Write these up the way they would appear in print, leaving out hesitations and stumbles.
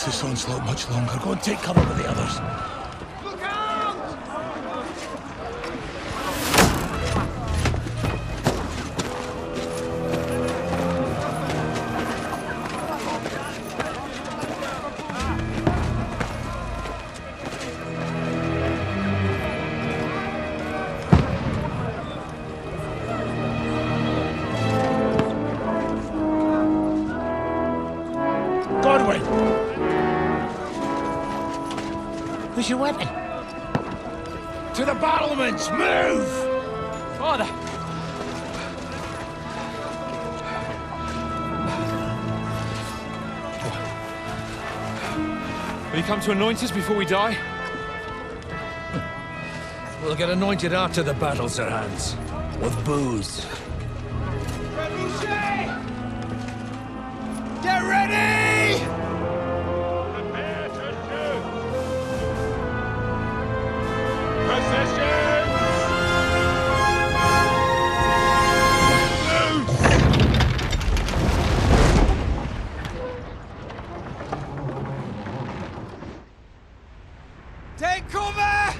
this onslaught much longer. Go and take cover with the others. Look out! Godwin! Where's your weapon? To the battlements! Move! Father! Will you come to anoint us before we die? We'll get anointed after the battles are hands. With booze. Get ready! Prepare to shoot! Positions! Take cover!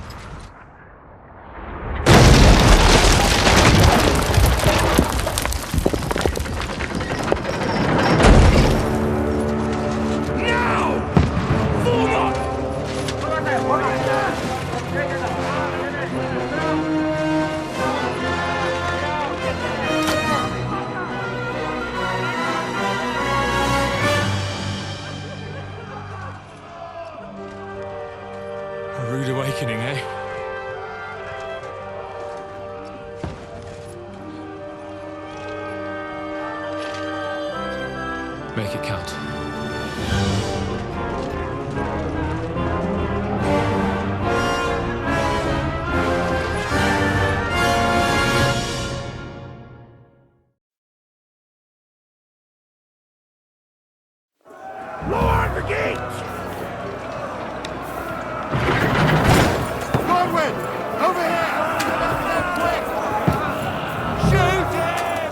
A rude awakening, eh? Make it count. Lower the gate! Godwin! Over here! Quick! Shoot him!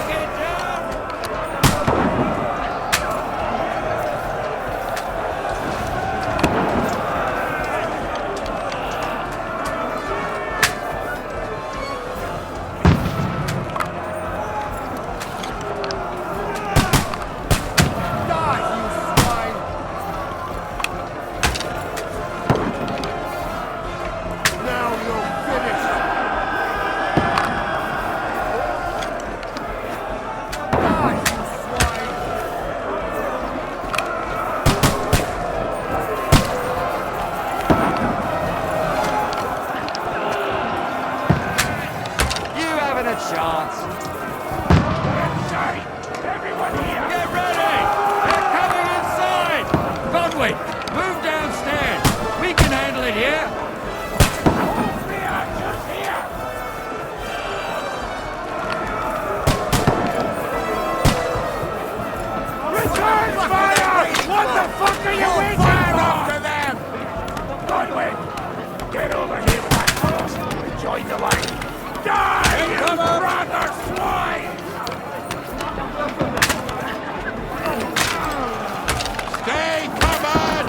Get down! chance. Inside! Everyone here! Get ready! They're coming inside! Conway, move downstairs. We can handle it here. We are just here! Return fire! What the fuck are you waiting for? Them! Godwin, get over here with that cross and join the line. Die, you brother swine! Stay covered!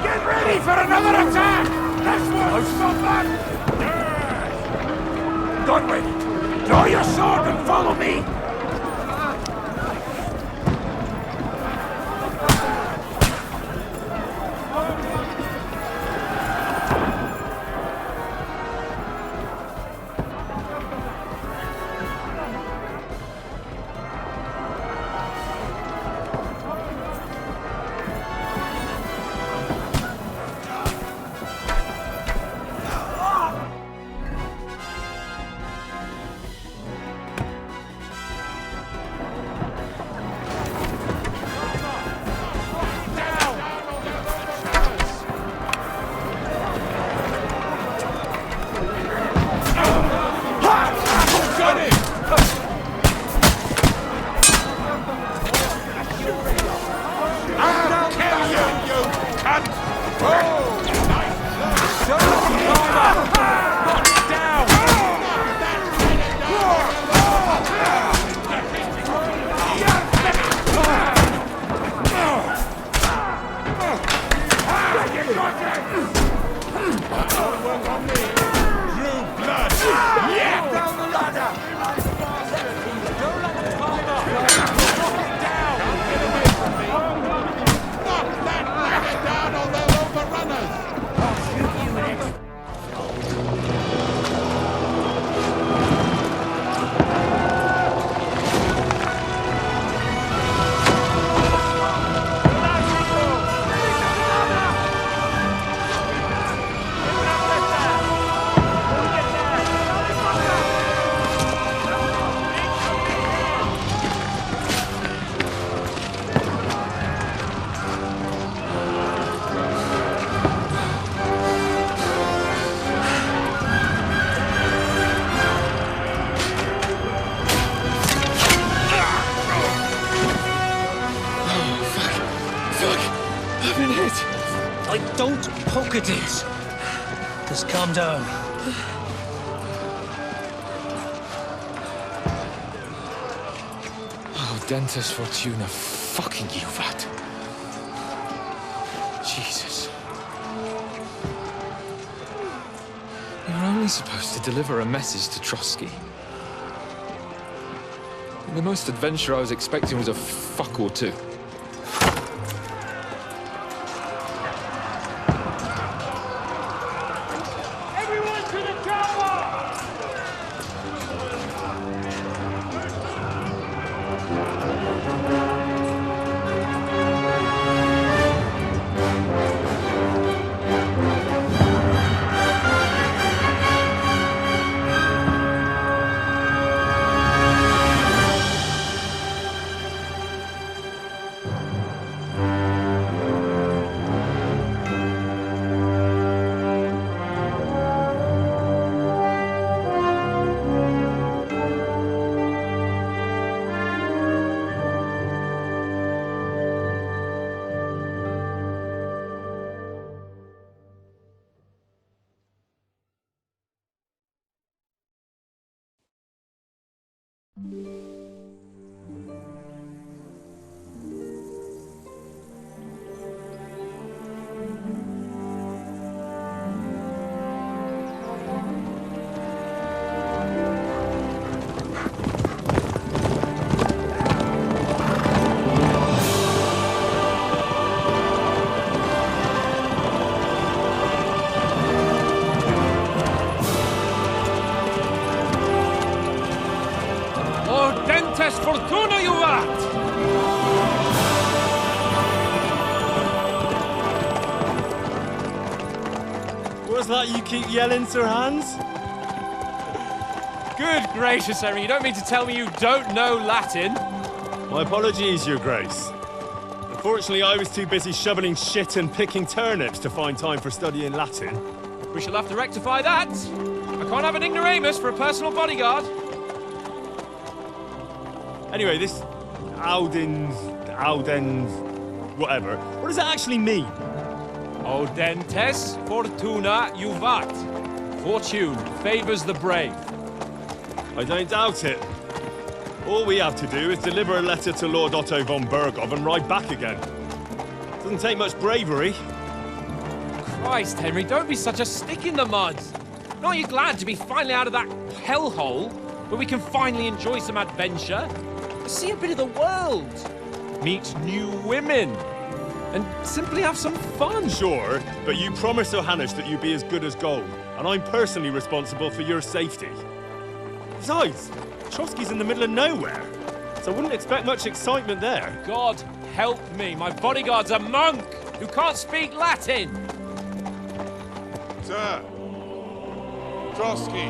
Get ready for another attack! This one's so bad! Godwin, draw your sword and follow me! Don't poke at it. Just calm down. Oh, Dentes Fortuna, fucking you, Vat. Jesus. You were only supposed to deliver a message to Trotsky. The most adventure I was expecting was a fuck or two. Fortuna, you vat! What's that you keep yelling, Sir Hans? Good gracious, Henry, you don't mean to tell me you don't know Latin? My apologies, Your Grace. Unfortunately, I was too busy shoveling shit and picking turnips to find time for studying Latin. We shall have to rectify that. I can't have an ignoramus for a personal bodyguard. Anyway, this Audens, whatever. What does that actually mean? Audentes Fortuna Juvat. Fortune favors the brave. I don't doubt it. All we have to do is deliver a letter to Lord Otto von Bergov and ride back again. Doesn't take much bravery. Christ, Henry, don't be such a stick in the mud. Aren't you glad to be finally out of that hellhole where we can finally enjoy some adventure? See a bit of the world, meet new women, and simply have some fun. Sure, but you promised Johannes that you'd be as good as gold, and I'm personally responsible for your safety. Besides, Trotsky's in the middle of nowhere, so I wouldn't expect much excitement there. God help me, my bodyguard's a monk who can't speak Latin. Sir, Trotsky.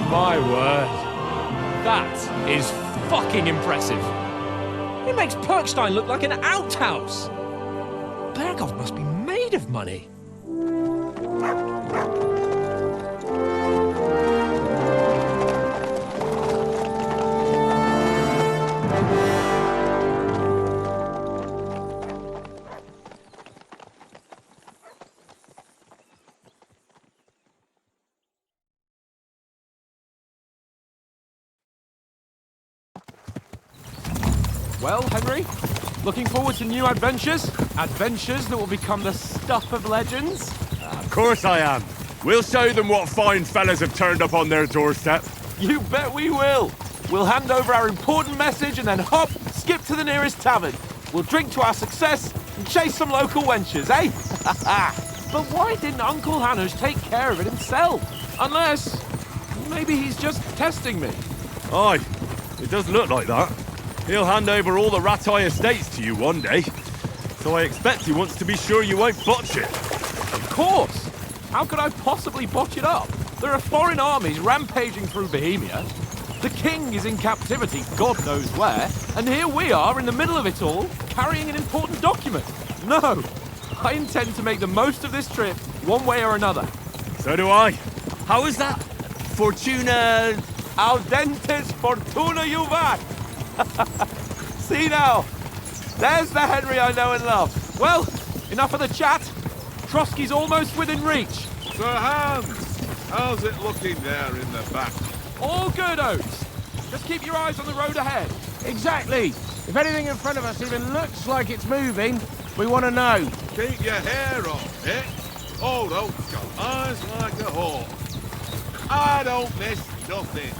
My word. That is fucking impressive. It makes Perkstein look like an outhouse. Berghoff must be made of money. Well, Henry, looking forward to new adventures? Adventures that will become the stuff of legends? Of course I am. We'll show them what fine fellas have turned up on their doorstep. You bet we will. We'll hand over our important message and then hop, skip to the nearest tavern. We'll drink to our success and chase some local wenches, eh? But why didn't Uncle Hanush take care of it himself? Unless, maybe he's just testing me. Aye, it does look like that. He'll hand over all the Ratai estates to you one day. So I expect he wants to be sure you won't botch it. Of course! How could I possibly botch it up? There are foreign armies rampaging through Bohemia. The king is in captivity, God knows where, and here we are in the middle of it all, carrying an important document. No! I intend to make the most of this trip, one way or another. So do I. How is that? Fortuna... Audentes fortuna juvat! See now, there's the Henry I know and love. Well, enough of the chat. Trotsky's almost within reach. Sir Hans, how's it looking there in the back? All good, Oates. Just keep your eyes on the road ahead. Exactly. If anything in front of us even looks like it's moving, we want to know. Keep your hair on, eh? Old Oak's got eyes like a hawk. I don't miss nothing.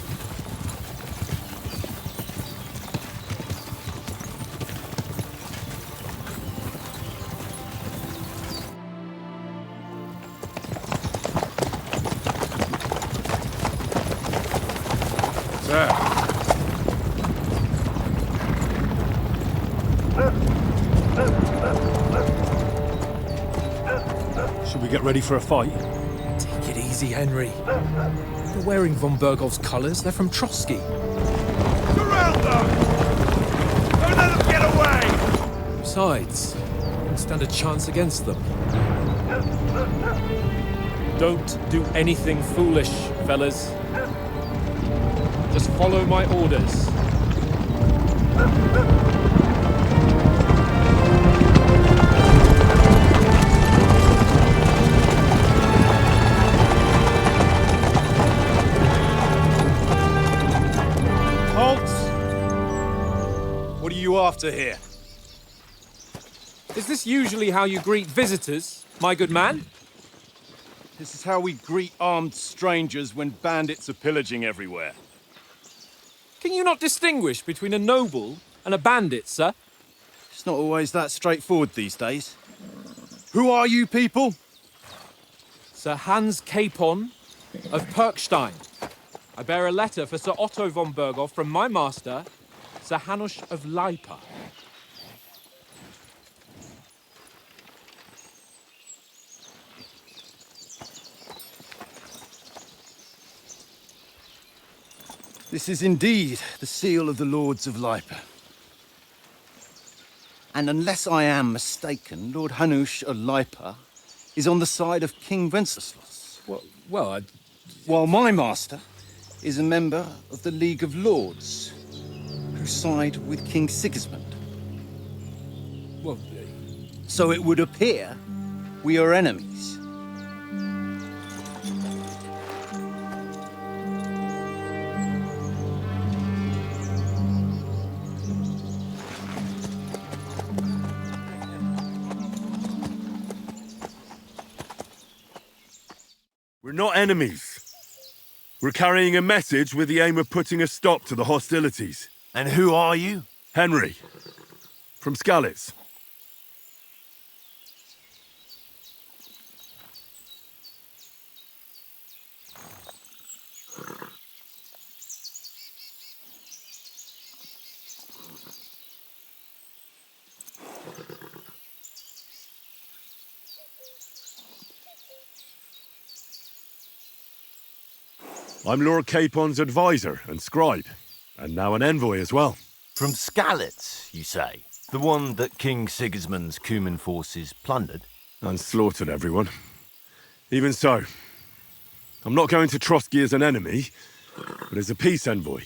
Should we get ready for a fight? Take it easy, Henry. They're wearing von Berghoff's colours. They're from Trotsky. Surround them! Don't let them get away! Besides, we don't stand a chance against them. Don't do anything foolish, fellas. Just follow my orders. What are you after here? Is this usually how you greet visitors, my good man? This is how we greet armed strangers when bandits are pillaging everywhere. Can you not distinguish between a noble and a bandit, sir? It's not always that straightforward these days. Who are you people? Sir Hans Capon of Perkstein. I bear a letter for Sir Otto von Berghoff from my master, Sir Hanush of Lipa. This is indeed the seal of the Lords of Lipa. And unless I am mistaken, Lord Hanush of Lipa is on the side of King Wenceslas. Well, While my master is a member of the League of Lords, who side with King Sigismund. well, So it would appear we are enemies. We're not enemies. We're carrying a message with the aim of putting a stop to the hostilities. And who are you? Henry, from Skalitz. I'm Lord Capon's advisor and scribe, and now an envoy as well. From Skalitz, you say? The one that King Sigismund's Cuman forces plundered? And slaughtered everyone. Even so, I'm not going to Trotsky as an enemy, but as a peace envoy.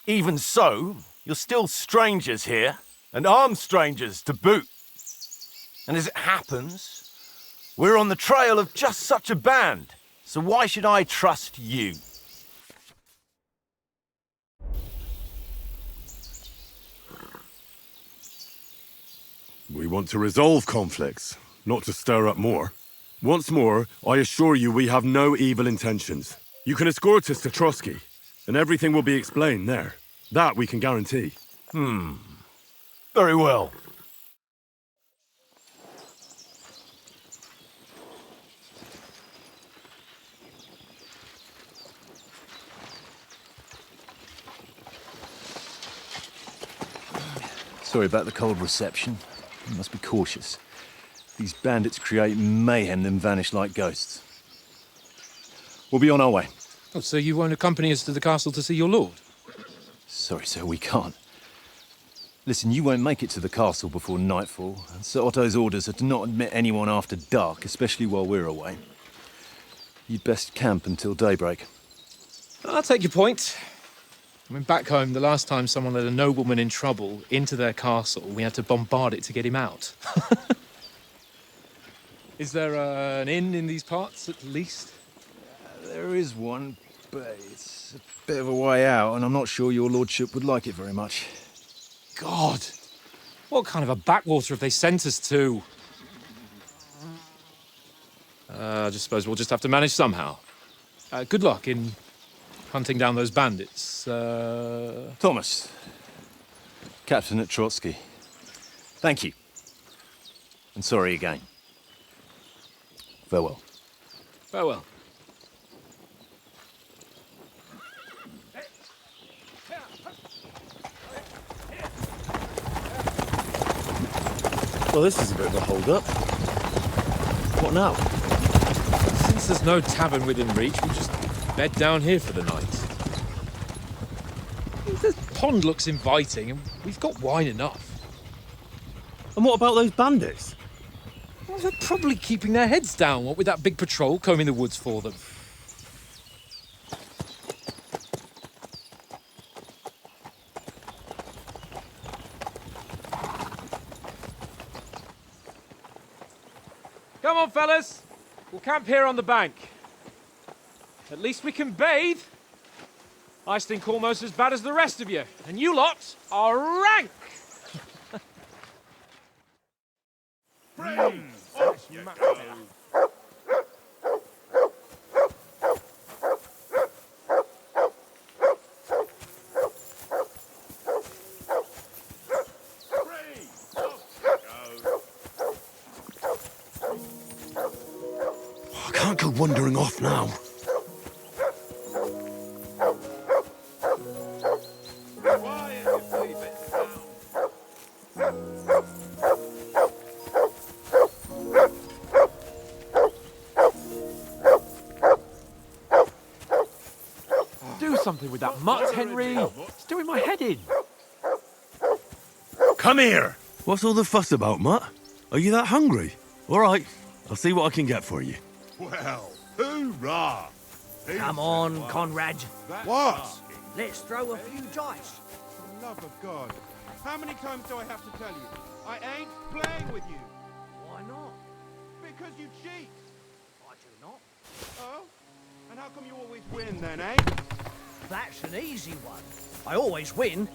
Even so, you're still strangers here, and armed strangers to boot. And as it happens, we're on the trail of just such a band, so why should I trust you? We want to resolve conflicts, not to stir up more. Once more, I assure you we have no evil intentions. You can escort us to Trotsky, and everything will be explained there. That we can guarantee. Very well. Sorry about the cold reception. You must be cautious. These bandits create mayhem, then vanish like ghosts. We'll be on our way. Oh, so you won't accompany us to the castle to see your lord? Sorry, sir, we can't. Listen, you won't make it to the castle before nightfall. Sir Otto's orders are to not admit anyone after dark, especially while we're away. You'd best camp until daybreak. I'll take your point. I mean, back home, the last time someone let a nobleman in trouble into their castle, we had to bombard it to get him out. Is there an inn in these parts, at least? There is one, but it's a bit of a way out, and I'm not sure your lordship would like it very much. God! What kind of a backwater have they sent us to? I just suppose we'll just have to manage somehow. Good luck in hunting down those bandits. Thomas, captain at Trotsky. Thank you. And sorry again. Farewell. Farewell. Well, this is a bit of a hold-up. What now? Since there's no tavern within reach, we'll just bed down here for the night. The pond looks inviting, and we've got wine enough. And what about those bandits? Well, they're probably keeping their heads down, what with that big patrol combing the woods for them. Come on, fellas. We'll camp here on the bank. At least we can bathe. I stink almost as bad as the rest of you. And you lot are rank! I can't go wandering off now. Do something with that mutt, Henry. It's doing my head in. Come here! What's all the fuss about, Mutt? Are you that hungry? All right, I'll see what I can get for you. Well, hoorah! Come on, Conrad. What? Let's throw a few dice. For the love of God. How many times do I have to tell you? I ain't playing with you. Why not? Because you cheat. I do not. Oh? And how come you always win then, eh? That's an easy one. I always win.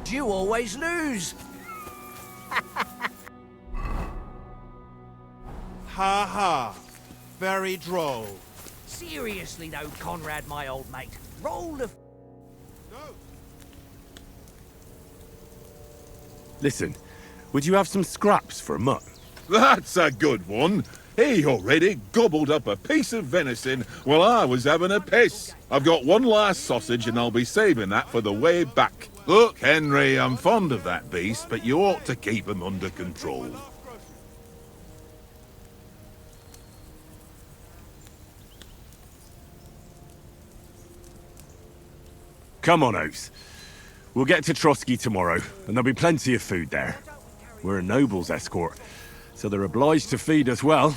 But you always lose. Ha ha. Very droll. Seriously though, Conrad, my old mate. Roll the... Listen, would you have some scraps for a mutt? That's a good one. He already gobbled up a piece of venison while I was having a piss. I've got one last sausage and I'll be saving that for the way back. Look, Henry, I'm fond of that beast, but you ought to keep him under control. Come on, Oates. We'll get to Trotsky tomorrow, and there'll be plenty of food there. We're a noble's escort, so they're obliged to feed us well.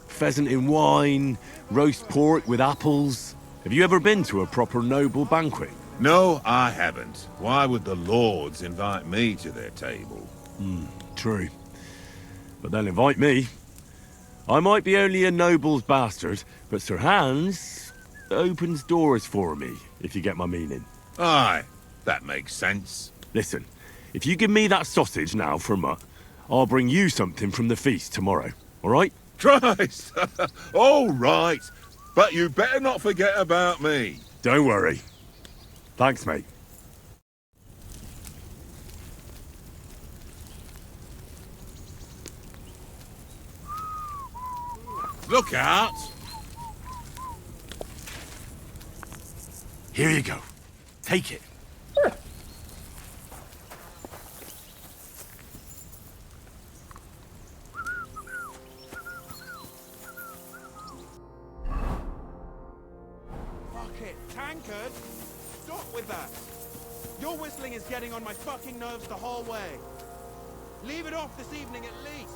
Pheasant in wine, roast pork with apples. Have you ever been to a proper noble banquet? No, I haven't. Why would the lords invite me to their table? True. But they'll invite me. I might be only a noble's bastard, but Sir Hans opens doors for me, if you get my meaning. Aye, that makes sense. Listen, if you give me that sausage now for a mutt, I'll bring you something from the feast tomorrow, all right? Christ! All right, but you better not forget about me. Don't worry. Thanks, mate. Look out! Here you go. Take it. Fuck it. Tankard? Stop with that. Your whistling is getting on my fucking nerves the whole way. Leave it off this evening at least.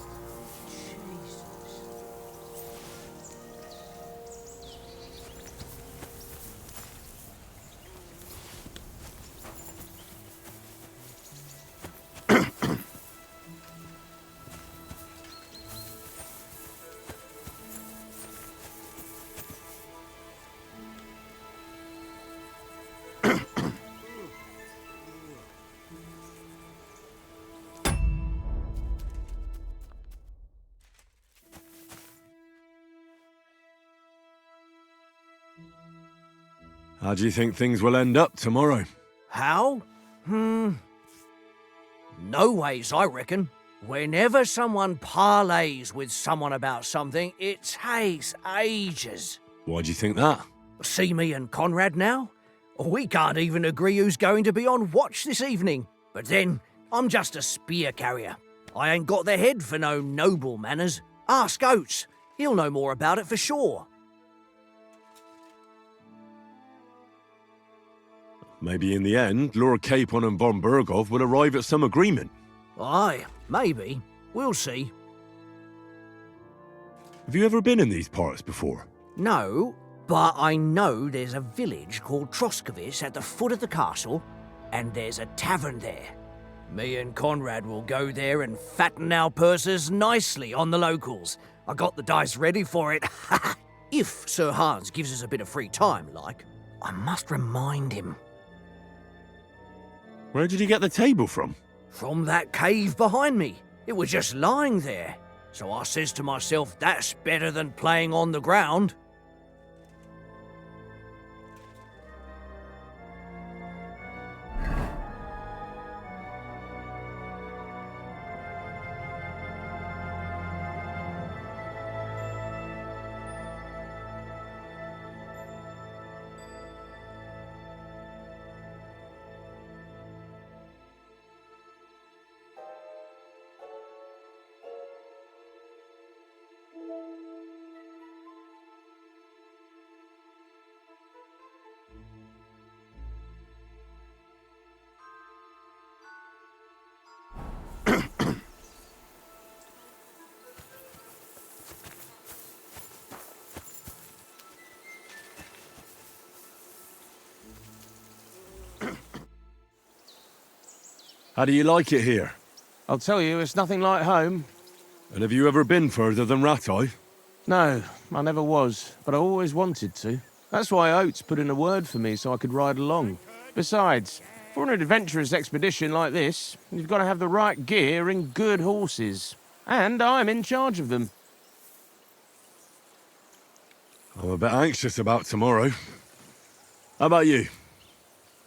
How do you think things will end up tomorrow? How? No ways, I reckon. Whenever someone parleys with someone about something, it takes ages. Why do you think that? See me and Conrad now? We can't even agree who's going to be on watch this evening. But then, I'm just a spear carrier. I ain't got the head for no noble manners. Ask Oates. He'll know more about it for sure. Maybe in the end, Lord Capon and von Berghoff will arrive at some agreement. Aye, maybe. We'll see. Have you ever been in these parts before? No, but I know there's a village called Troskovic at the foot of the castle, and there's a tavern there. Me and Conrad will go there and fatten our purses nicely on the locals. I got the dice ready for it. If Sir Hans gives us a bit of free time, like. I must remind him. Where did you get the table from? From that cave behind me. It was just lying there. So I says to myself, that's better than playing on the ground. How do you like it here? I'll tell you, it's nothing like home. And have you ever been further than Rattay? No, I never was, but I always wanted to. That's why Oates put in a word for me so I could ride along. Besides, For an adventurous expedition like this, you've got to have the right gear and good horses. And I'm in charge of them. I'm a bit anxious about tomorrow. How about you?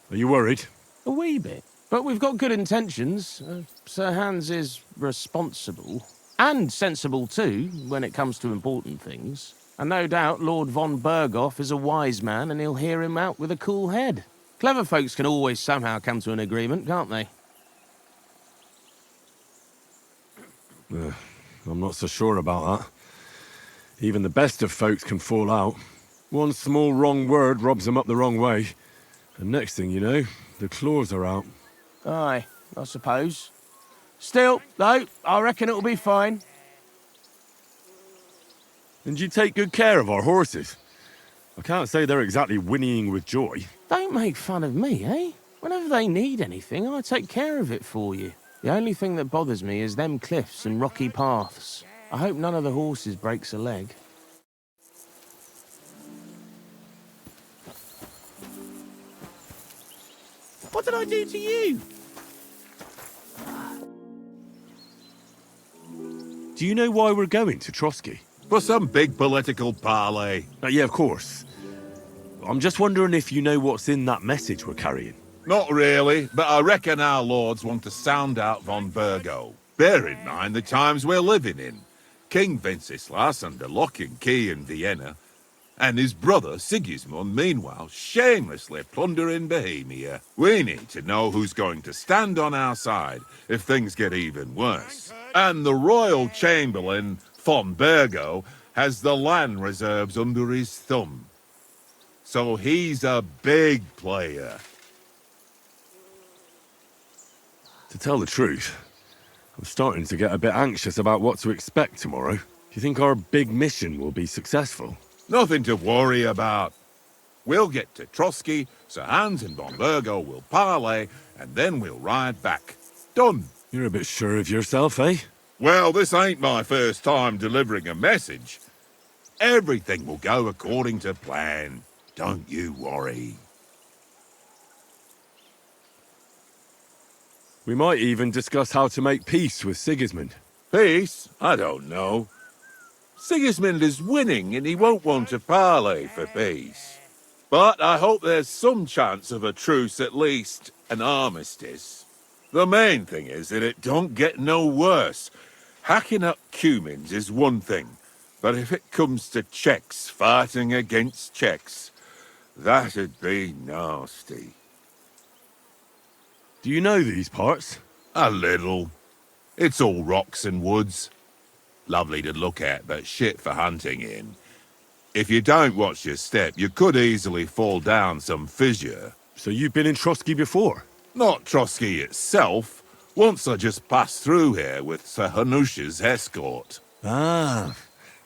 Are you worried? A wee bit. But we've got good intentions. Sir Hans is responsible. And sensible too, when it comes to important things. And no doubt Lord von Berghoff is a wise man and he'll hear him out with a cool head. Clever folks can always somehow come to an agreement, can't they? I'm not so sure about that. Even the best of folks can fall out. One small wrong word robs them up the wrong way. And next thing you know, the claws are out. Aye, I suppose. Still, though, I reckon it'll be fine. And you take good care of our horses. I can't say they're exactly whinnying with joy. Don't make fun of me, eh? Whenever they need anything, I take care of it for you. The only thing that bothers me is them cliffs and rocky paths. I hope none of the horses breaks a leg. What did I do to you? Do you know why we're going to Trotsky? For some big political parley. Yeah, of course. I'm just wondering if you know what's in that message we're carrying. Not really, but I reckon our lords want to sound out von Virgo. Bear in mind the times we're living in. King Wenceslas under lock and key in Vienna, and his brother Sigismund, meanwhile, shamelessly plundering Bohemia. We need to know who's going to stand on our side if things get even worse. And the royal chamberlain, von Bergo, has the land reserves under his thumb. So he's a big player. To tell the truth, I'm starting to get a bit anxious about what to expect tomorrow. Do you think our big mission will be successful? Nothing to worry about. We'll get to Trotsky, Sir Hans and von Bergo will parley, and then we'll ride back. Done. You're a bit sure of yourself, eh? Well, this ain't my first time delivering a message. Everything will go according to plan. Don't you worry. We might even discuss how to make peace with Sigismund. Peace? I don't know. Sigismund is winning and he won't want to parley for peace. But I hope there's some chance of a truce, at least an armistice. The main thing is that it don't get no worse. Hacking up Cumins is one thing, but if it comes to Czechs fighting against Czechs, that'd be nasty. Do you know these parts? A little. It's all rocks and woods. Lovely to look at, but shit for hunting in. If you don't watch your step, you could easily fall down some fissure. So you've been in Trotsky before? Not Trotsky itself. Once I just passed through here with Sir Hanusha's escort. Ah,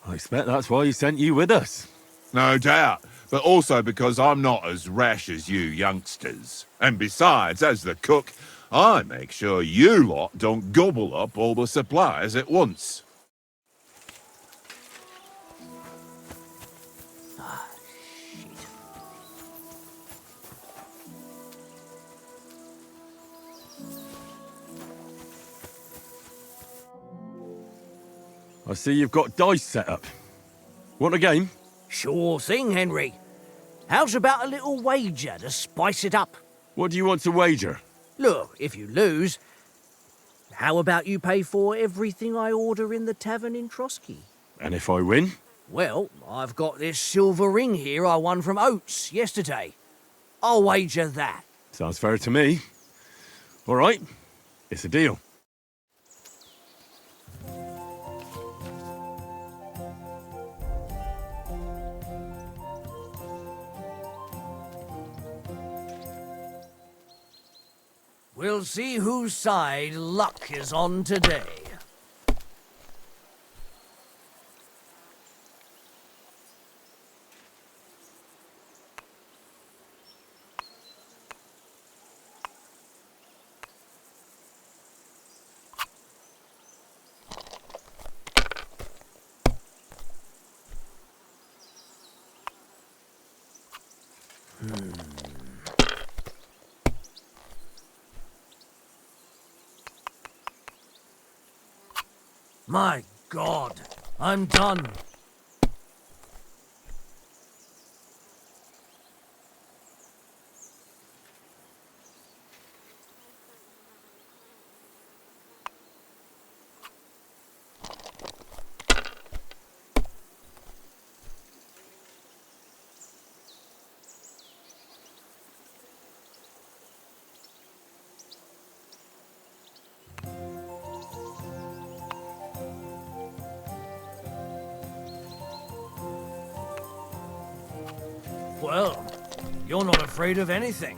I expect that's why he sent you with us. No doubt, but also because I'm not as rash as you youngsters. And besides, as the cook, I make sure you lot don't gobble up all the supplies at once. I see you've got dice set up. Want a game? Sure thing, Henry. How's about a little wager to spice it up? What do you want to wager? Look, if you lose, how about you pay for everything I order in the tavern in Trotsky? And if I win? Well, I've got this silver ring here I won from Oates yesterday. I'll wager that. Sounds fair to me. All right, it's a deal. We'll see whose side luck is on today. My God, I'm done. Well, you're not afraid of anything.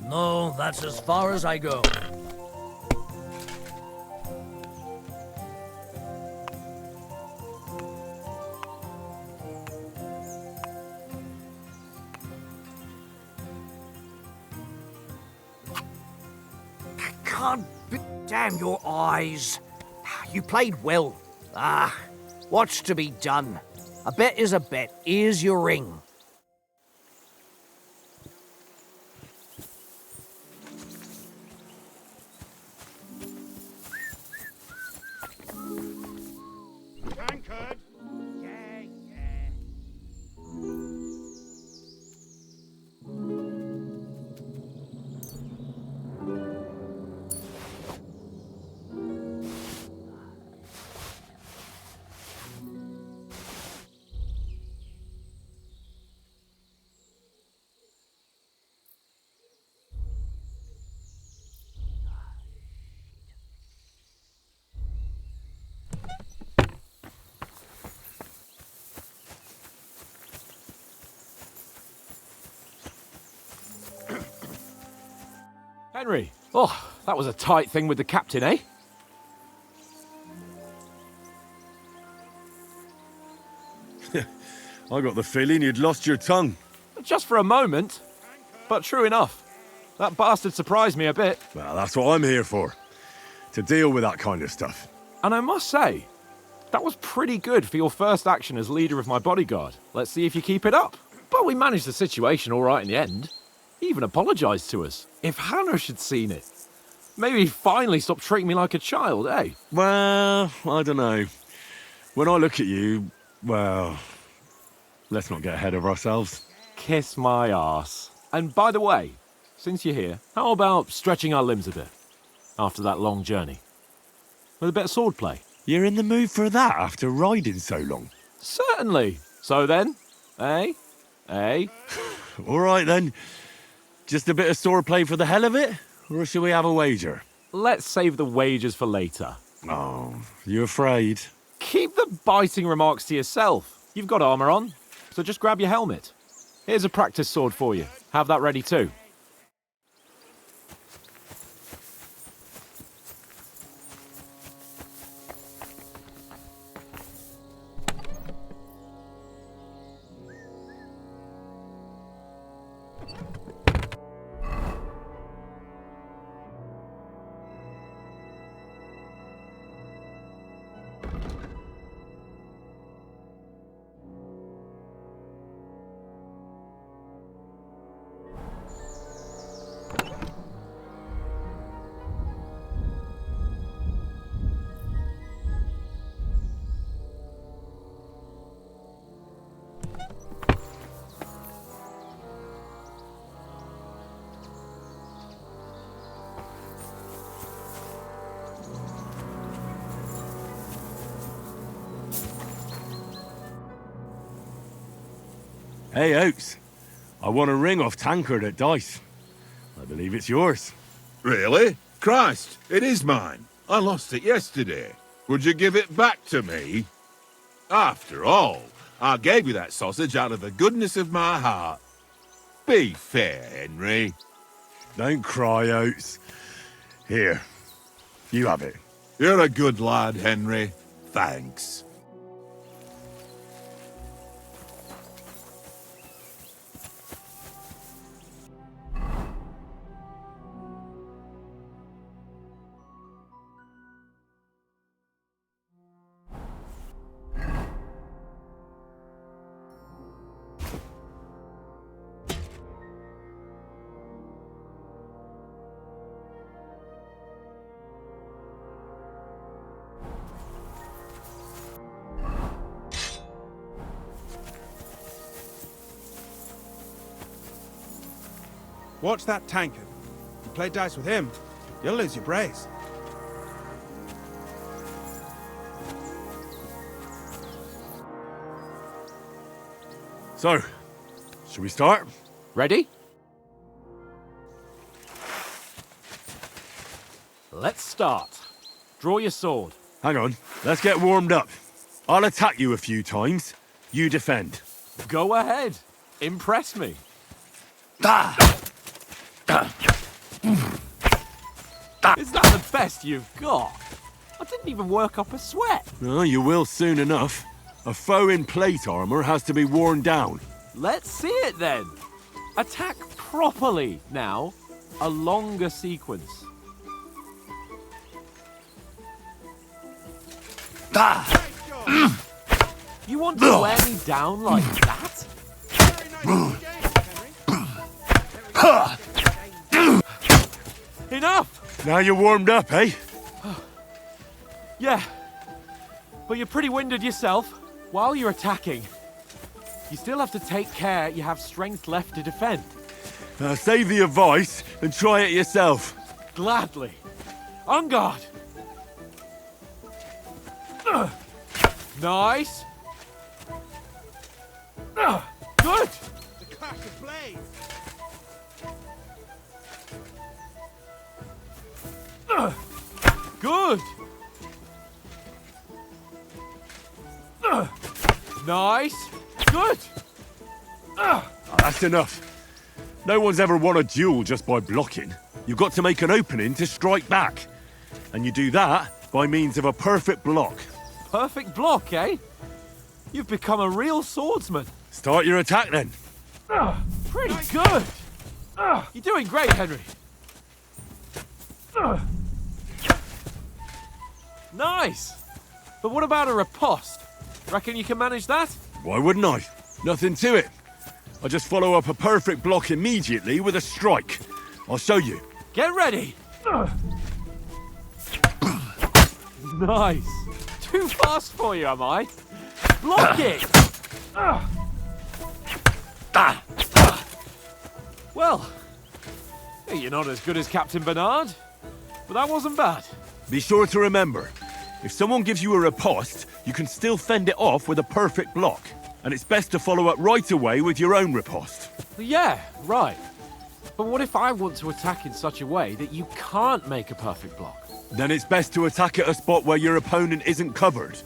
No, that's as far as I go. Can't be... Damn your eyes. You played well. Ah, what's to be done? A bet is a bet. Here's your ring. Tankard! Yeah. Henry, oh, that was a tight thing with the captain, eh? I got the feeling you'd lost your tongue. Just for a moment, but true enough. That bastard surprised me a bit. Well, that's what I'm here for. To deal with that kind of stuff. And I must say, that was pretty good for your first action as leader of my bodyguard. Let's see if you keep it up. But we managed the situation all right in the end. He even apologised to us. If Hanosh had seen it, maybe he'd finally stop treating me like a child, eh? Well, I don't know. When I look at you, well, let's not get ahead of ourselves. Kiss my arse. And by the way, since you're here, how about stretching our limbs a bit after that long journey? With a bit of swordplay. You're in the mood for that after riding so long? Certainly. So then, eh? Eh? All right then. Just a bit of swordplay for the hell of it? Or shall we have a wager? Let's save the wagers for later. Oh, you afraid? Keep the biting remarks to yourself. You've got armour on, so just grab your helmet. Here's a practice sword for you. Have that ready too. Hey, Oaks. I won a ring off Tankard at Dice. I believe it's yours. Really? Christ, it is mine. I lost it yesterday. Would you give it back to me? After all, I gave you that sausage out of the goodness of my heart. Be fair, Henry. Don't cry, Oats. Here, you have it. You're a good lad, Henry. Thanks. Watch that tankard. You play dice with him, you'll lose your brace. So, should we start? Ready? Let's start. Draw your sword. Hang on, let's get warmed up. I'll attack you a few times. You defend. Go ahead. Impress me. Is that the best you've got? I didn't even work up a sweat. Oh, you will soon enough. A foe in plate armor has to be worn down. Let's see it then. Attack properly now. A longer sequence. You want to wear me down like that? Enough! Now you're warmed up, eh? Yeah, but you're pretty winded yourself. While you're attacking, you still have to take care you have strength left to defend. Save the advice and try it yourself. Gladly. On guard. Nice. Good. The clash of blades. Good. Nice. Good. That's enough. No one's ever won a duel just by blocking. You've got to make an opening to strike back. And you do that by means of a perfect block. Perfect block, eh? You've become a real swordsman. Start your attack then. Pretty good. You're doing great, Henry. Nice. But what about a riposte? Reckon you can manage that? Why wouldn't I? Nothing to it. I just follow up a perfect block immediately with a strike. I'll show you. Get ready. Nice. Too fast for you, am I? Block it. Well, you're not as good as Captain Bernard, but that wasn't bad. Be sure to remember, if someone gives you a riposte, you can still fend it off with a perfect block. And it's best to follow up right away with your own riposte. Yeah, right. But what if I want to attack in such a way that you can't make a perfect block? Then it's best to attack at a spot where your opponent isn't covered,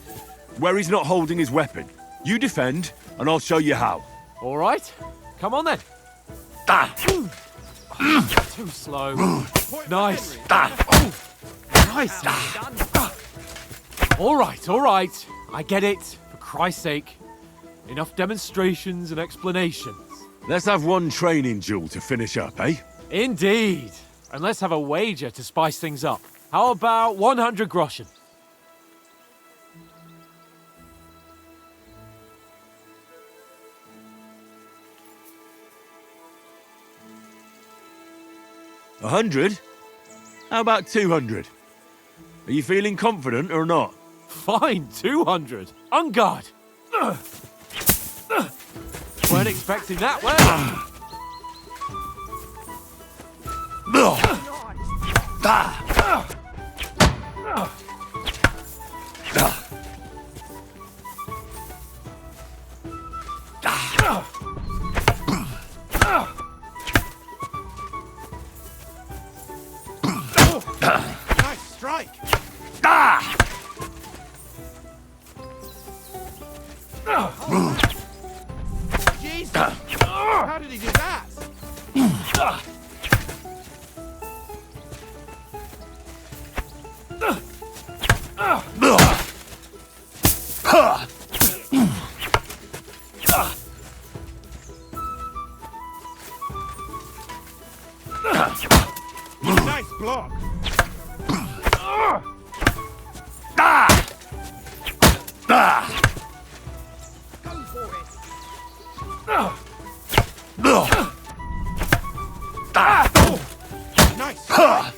where he's not holding his weapon. You defend, and I'll show you how. All right, come on then. Too slow. Nice. Nice. All right. I get it, for Christ's sake. Enough demonstrations and explanations. Let's have one training duel to finish up, eh? Indeed. And let's have a wager to spice things up. How about 100 groschen? $100? How about 200? Are you feeling confident or not? Fine, 200. On guard. Weren't expecting that, well. Nice strike. Jesus! How did he do that? Nice block. Go for it. Nice strike.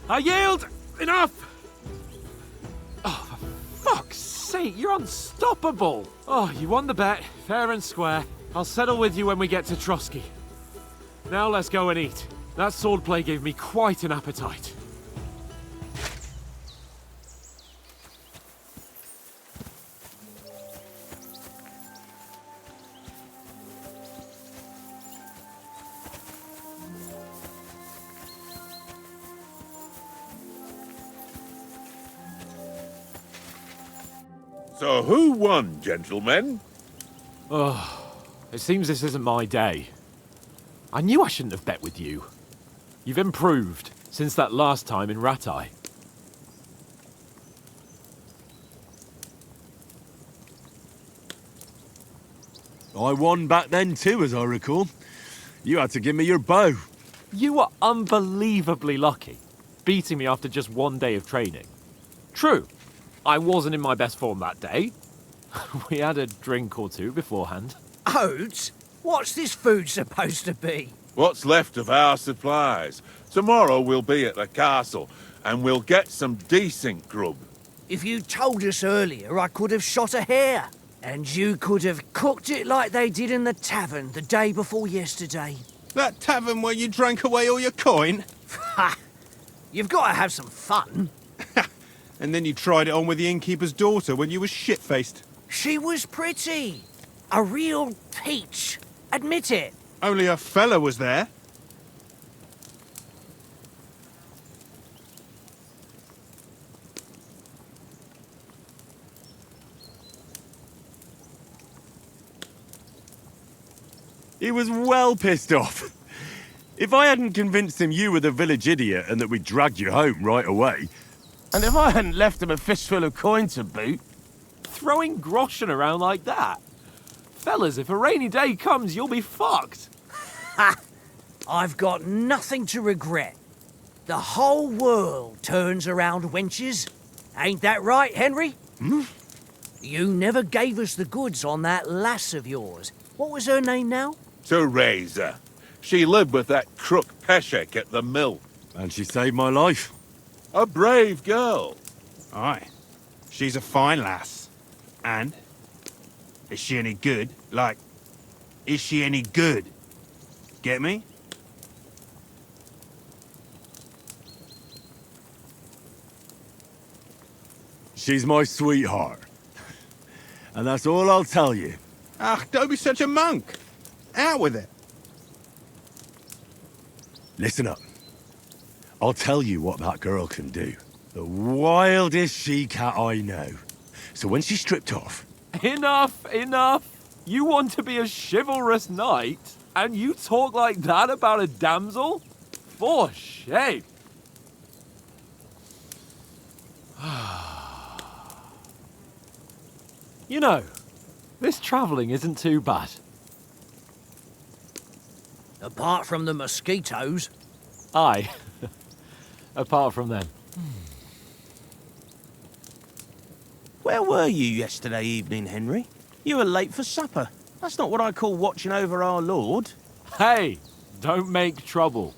I yield! Enough! Oh, for fuck's sake, you're unstoppable! Oh, you won the bet, fair and square. I'll settle with you when we get to Trotsky. Now let's go and eat. That swordplay gave me quite an appetite. So who won, gentlemen? Oh, it seems this isn't my day. I knew I shouldn't have bet with you. You've improved since that last time in Ratai. I won back then too, as I recall. You had to give me your bow. You were unbelievably lucky, beating me after just one day of training. True, I wasn't in my best form that day. We had a drink or two beforehand. Oates? What's this food supposed to be? What's left of our supplies. Tomorrow we'll be at the castle, and we'll get some decent grub. If you told us earlier, I could have shot a hare. And you could have cooked it like they did in the tavern the day before yesterday. That tavern where you drank away all your coin? Ha! You've got to have some fun. And then you tried it on with the innkeeper's daughter when you were shit-faced. She was pretty. A real peach. Admit it. Only a fella was there. He was well pissed off. If I hadn't convinced him you were the village idiot and that we'd drag you home right away... And if I hadn't left him a fistful of coin to boot... Throwing groschen around like that? Fellas, if a rainy day comes, you'll be fucked. Ha! I've got nothing to regret. The whole world turns around wenches. Ain't that right, Henry? Hmm? You never gave us the goods on that lass of yours. What was her name now? Teresa. She lived with that crook Peshek at the mill. And she saved my life. A brave girl. Aye. She's a fine lass. And? Is she any good? Like, is she any good? Get me? She's my sweetheart. And that's all I'll tell you. Ah, don't be such a monk. Out with it. Listen up. I'll tell you what that girl can do. The wildest she-cat I know. So when she's stripped off... Enough, enough. You want to be a chivalrous knight, and you talk like that about a damsel? For shame. You know, this travelling isn't too bad. Apart from the mosquitoes. Aye. Apart from them. Where were you yesterday evening, Henry? You were late for supper. That's not what I call watching over our lord. Hey, don't make trouble.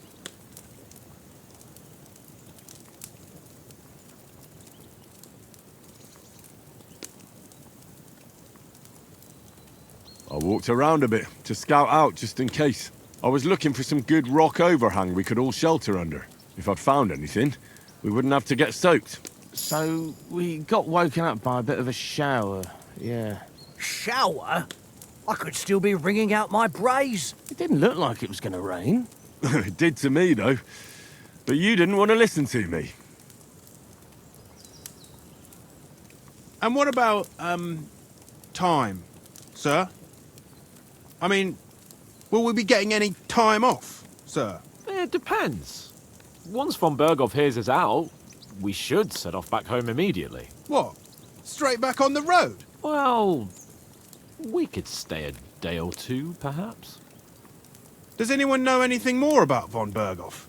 I walked around a bit to scout out just in case. I was looking for some good rock overhang we could all shelter under. If I'd found anything, we wouldn't have to get soaked. So, we got woken up by a bit of a shower, yeah. Shower? I could still be wringing out my brays. It didn't look like it was going to rain. It did to me, though. But you didn't want to listen to me. And what about, time, sir? I mean, will we be getting any time off, sir? It depends. Once von Berghoff hears us out, we should set off back home immediately. What? Straight back on the road? Well, we could stay a day or two, perhaps. Does anyone know anything more about von Berghoff?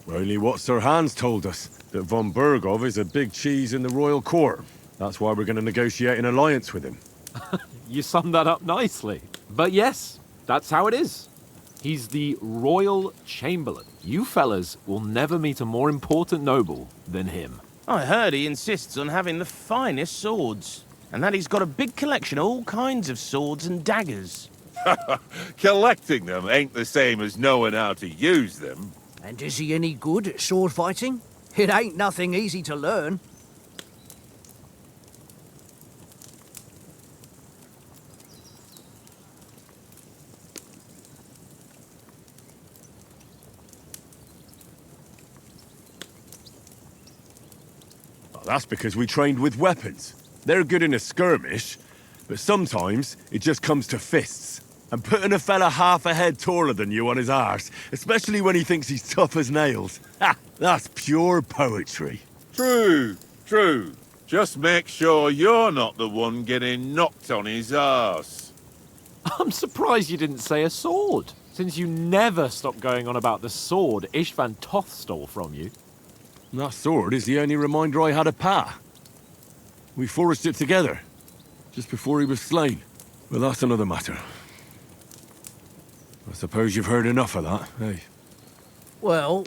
Only what Sir Hans told us, that von Berghoff is a big cheese in the royal court. That's why we're going to negotiate an alliance with him. You summed that up nicely. But yes, that's how it is. He's the Royal Chamberlain. You fellas will never meet a more important noble than him. I heard he insists on having the finest swords, and that he's got a big collection of all kinds of swords and daggers. Collecting them ain't the same as knowing how to use them. And is he any good at sword fighting? It ain't nothing easy to learn. Well, that's because we trained with weapons. They're good in a skirmish, but sometimes it just comes to fists. And putting a fella half a head taller than you on his arse, especially when he thinks he's tough as nails. Ha! That's pure poetry. True, true. Just make sure you're not the one getting knocked on his arse. I'm surprised you didn't say a sword, since you never stop going on about the sword Ishvan Toth stole from you. That sword is the only reminder I had of Pa. We forged it together, just before he was slain. But that's another matter. I suppose you've heard enough of that, eh? Well,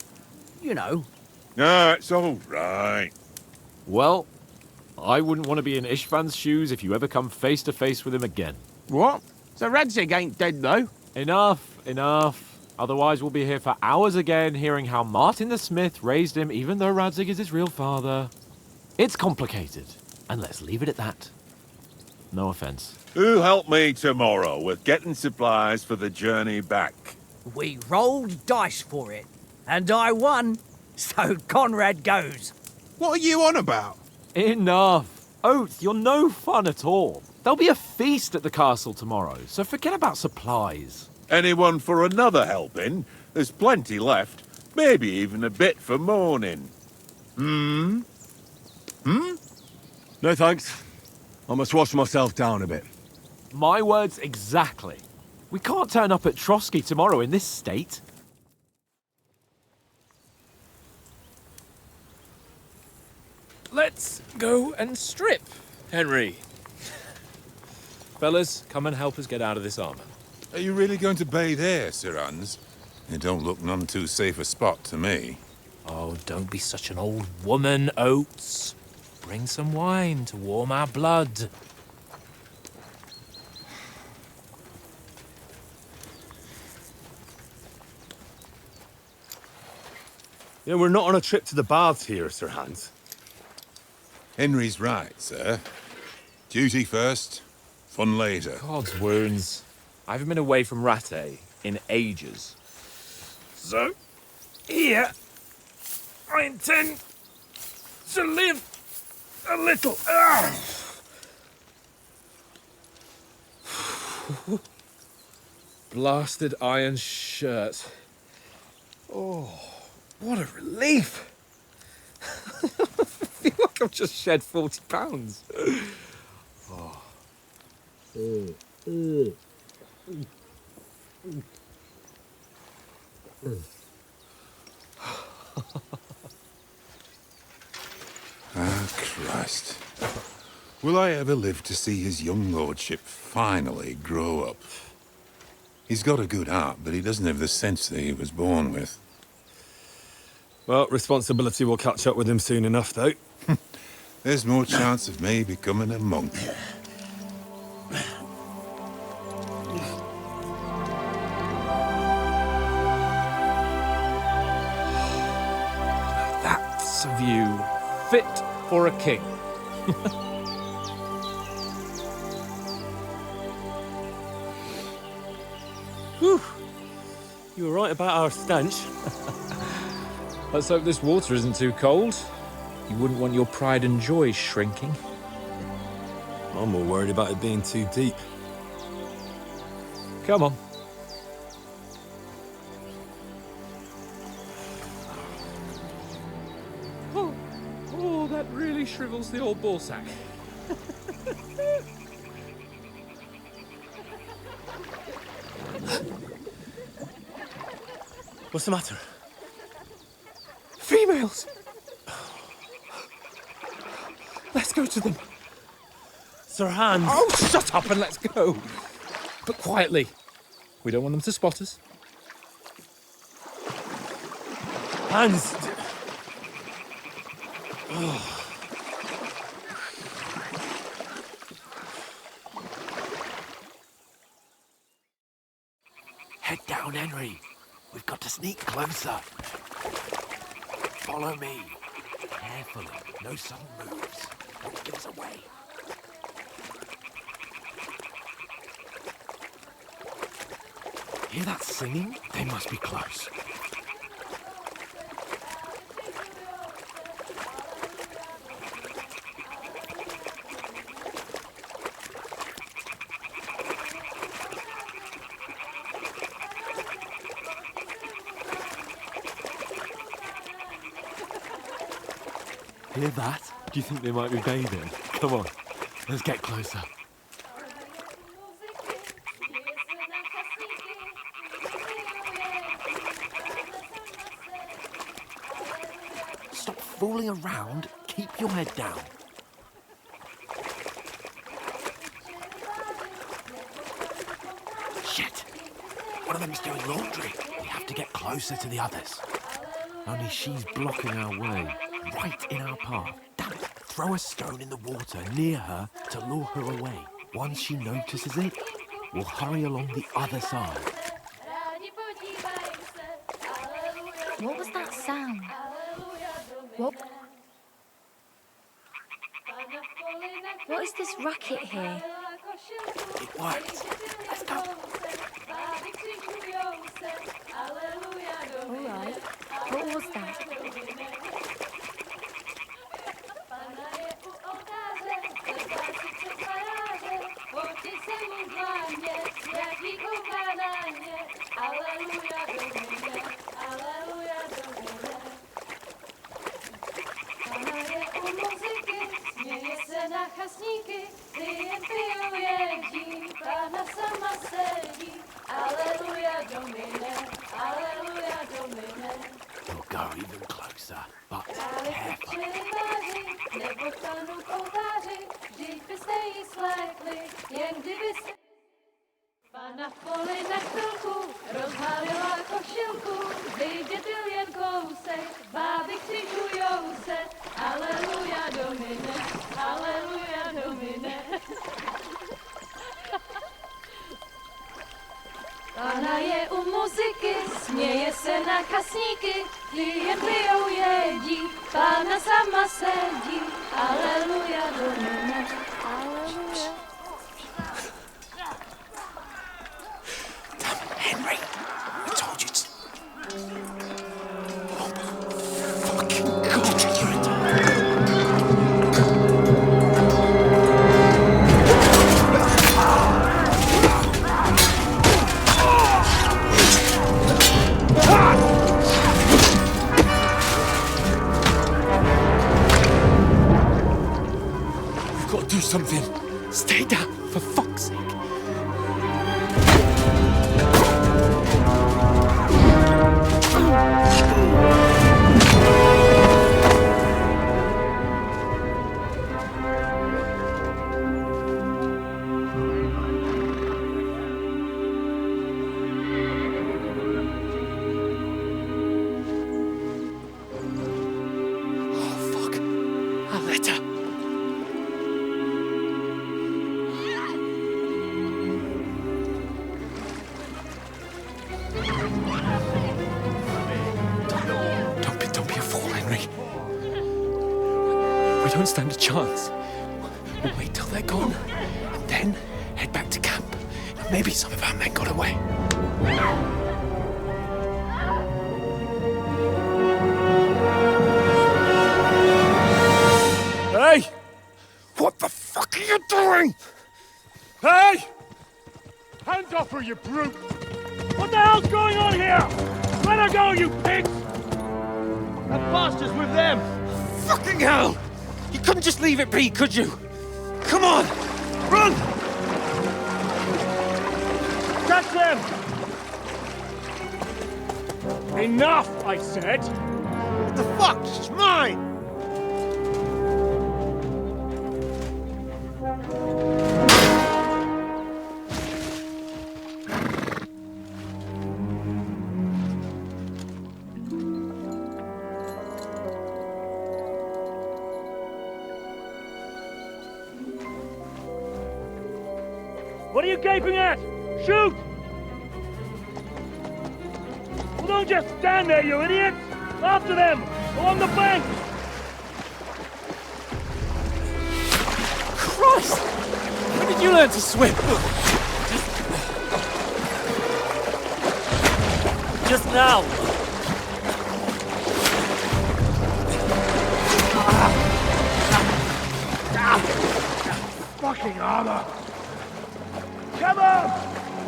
you know. No, it's all right. Well, I wouldn't want to be in Ishvan's shoes if you ever come face to face with him again. What? So Radzig ain't dead, though? Enough. Otherwise we'll be here for hours again hearing how Martin the Smith raised him even though Radzig is his real father. It's complicated, and let's leave it at that. No offense. Who'll help me tomorrow with getting supplies for the journey back? We rolled dice for it, and I won, so Conrad goes. What are you on about? Enough. Oath, you're no fun at all. There'll be a feast at the castle tomorrow, so forget about supplies. Anyone for another helping? There's plenty left. Maybe even a bit for morning. No thanks. I must wash myself down a bit. My words exactly. We can't turn up at Trotsky tomorrow in this state. Let's go and strip, Henry. Fellas, come and help us get out of this armor. Are you really going to bathe here, Sir Hans? It don't look none too safe a spot to me. Oh, don't be such an old woman, Oates. Bring some wine to warm our blood. Yeah, we're not on a trip to the baths here, Sir Hans. Henry's right, sir. Duty first, fun later. God's wounds. I haven't been away from Rattay in ages. So, here, I intend to live a little. Blasted iron shirt. Oh, what a relief. I feel like I've just shed 40 pounds. Oh. Ah, Christ. Will I ever live to see his young lordship finally grow up? He's got a good heart, but he doesn't have the sense that he was born with. Well, responsibility will catch up with him soon enough, though. There's more chance of me becoming a monk. That's a view fit for a king. Whew. You were right about our stench. Let's hope this water isn't too cold. You wouldn't want your pride and joy shrinking. I'm more worried about it being too deep. Come on. Oh, that really shrivels the old ball sack. What's the matter? Females! Let's go to them. Sir Hans. Oh, shut up and let's go. But quietly. We don't want them to spot us. Hans! Head down, Henry. We've got to sneak closer. Follow me. Carefully. No sudden moves. Don't give us away. Hear that singing? They must be close. Hear that? Do you think they might be bathing? Come on, let's get closer. Stop fooling around. Keep your head down. Shit! One of them's doing laundry. We have to get closer to the others. Only she's blocking our way. Right in our path. Damn it. Throw a stone in the water near her to lure her away. Once she notices it, we'll hurry along the other side. What was that sound? What is this racket here? It worked. Let's go. All right. What was that? We'll go even closer, but careful. Pana v poli na chvilku rozhalila košilku, vyjde byl jen kousek, báby křižujou se, aleluja domine, aleluja domine. Pana je u muziky, směje se na kasníky, jen pijou jedí, Pána sama sedí, aleluja domine, aleluja. Henry, I told you to... Oh, fucking God, you're You've got to do something. Stay down, for fuck's sake. Don't stand a chance. We'll wait till they're gone, and then head back to camp. Maybe some of our men got away. Hey! What the fuck are you doing? Hey! Hands off her, you brute! What the hell's going on here? Let her go, you pigs! That bastard's with them! Fucking hell! You couldn't just leave it be, could you? Come on! Run! Catch them! Enough, I said! What the fuck? She's mine! What are you gaping at? Shoot! Well, don't just stand there, you idiot! After them! Along the bank! Christ! When did you learn to swim? Just now! Fucking armor! Come on!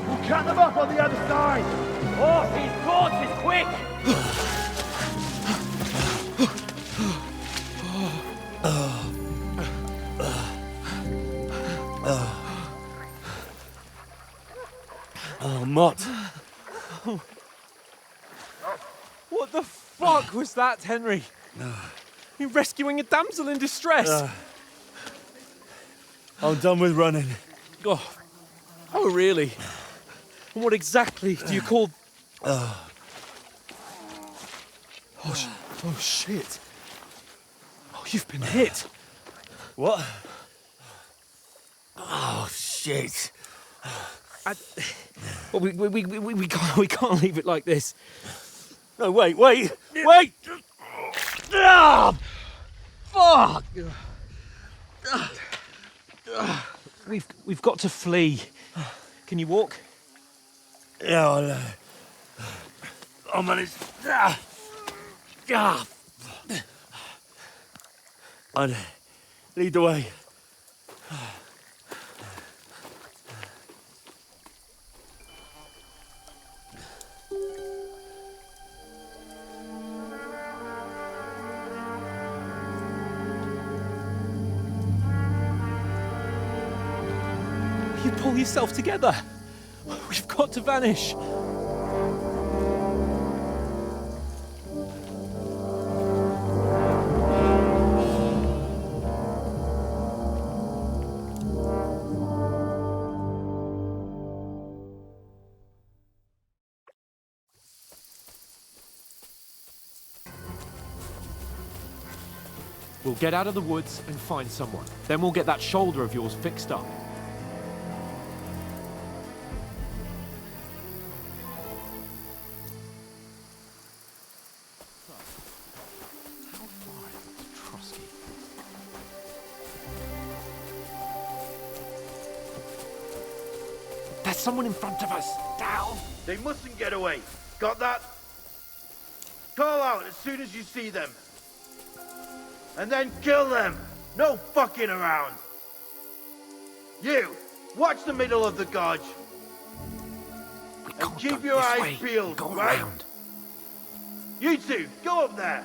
We'll cut them off on the other side! Oh, these torches, quick! Oh, Mott. What the fuck was that, Henry? You rescuing a damsel in distress? I'm done with running. Oh, really? And what exactly do you call... Oh, shit. Oh, you've been hit. What? Oh, shit. Well, we can't leave it like this. No, wait! Ah! Fuck! We've got to flee. Can you walk? Yeah, I'll manage. I'd lead the way. You pull yourself together. We've got to vanish. We'll get out of the woods and find someone. Then we'll get that shoulder of yours fixed up. There's someone in front of us. Down. They mustn't get away. Got that? Call out as soon as you see them. And then kill them. No fucking around. You, watch the middle of the gorge. And keep your eyes peeled, right? Around. You two, go up there.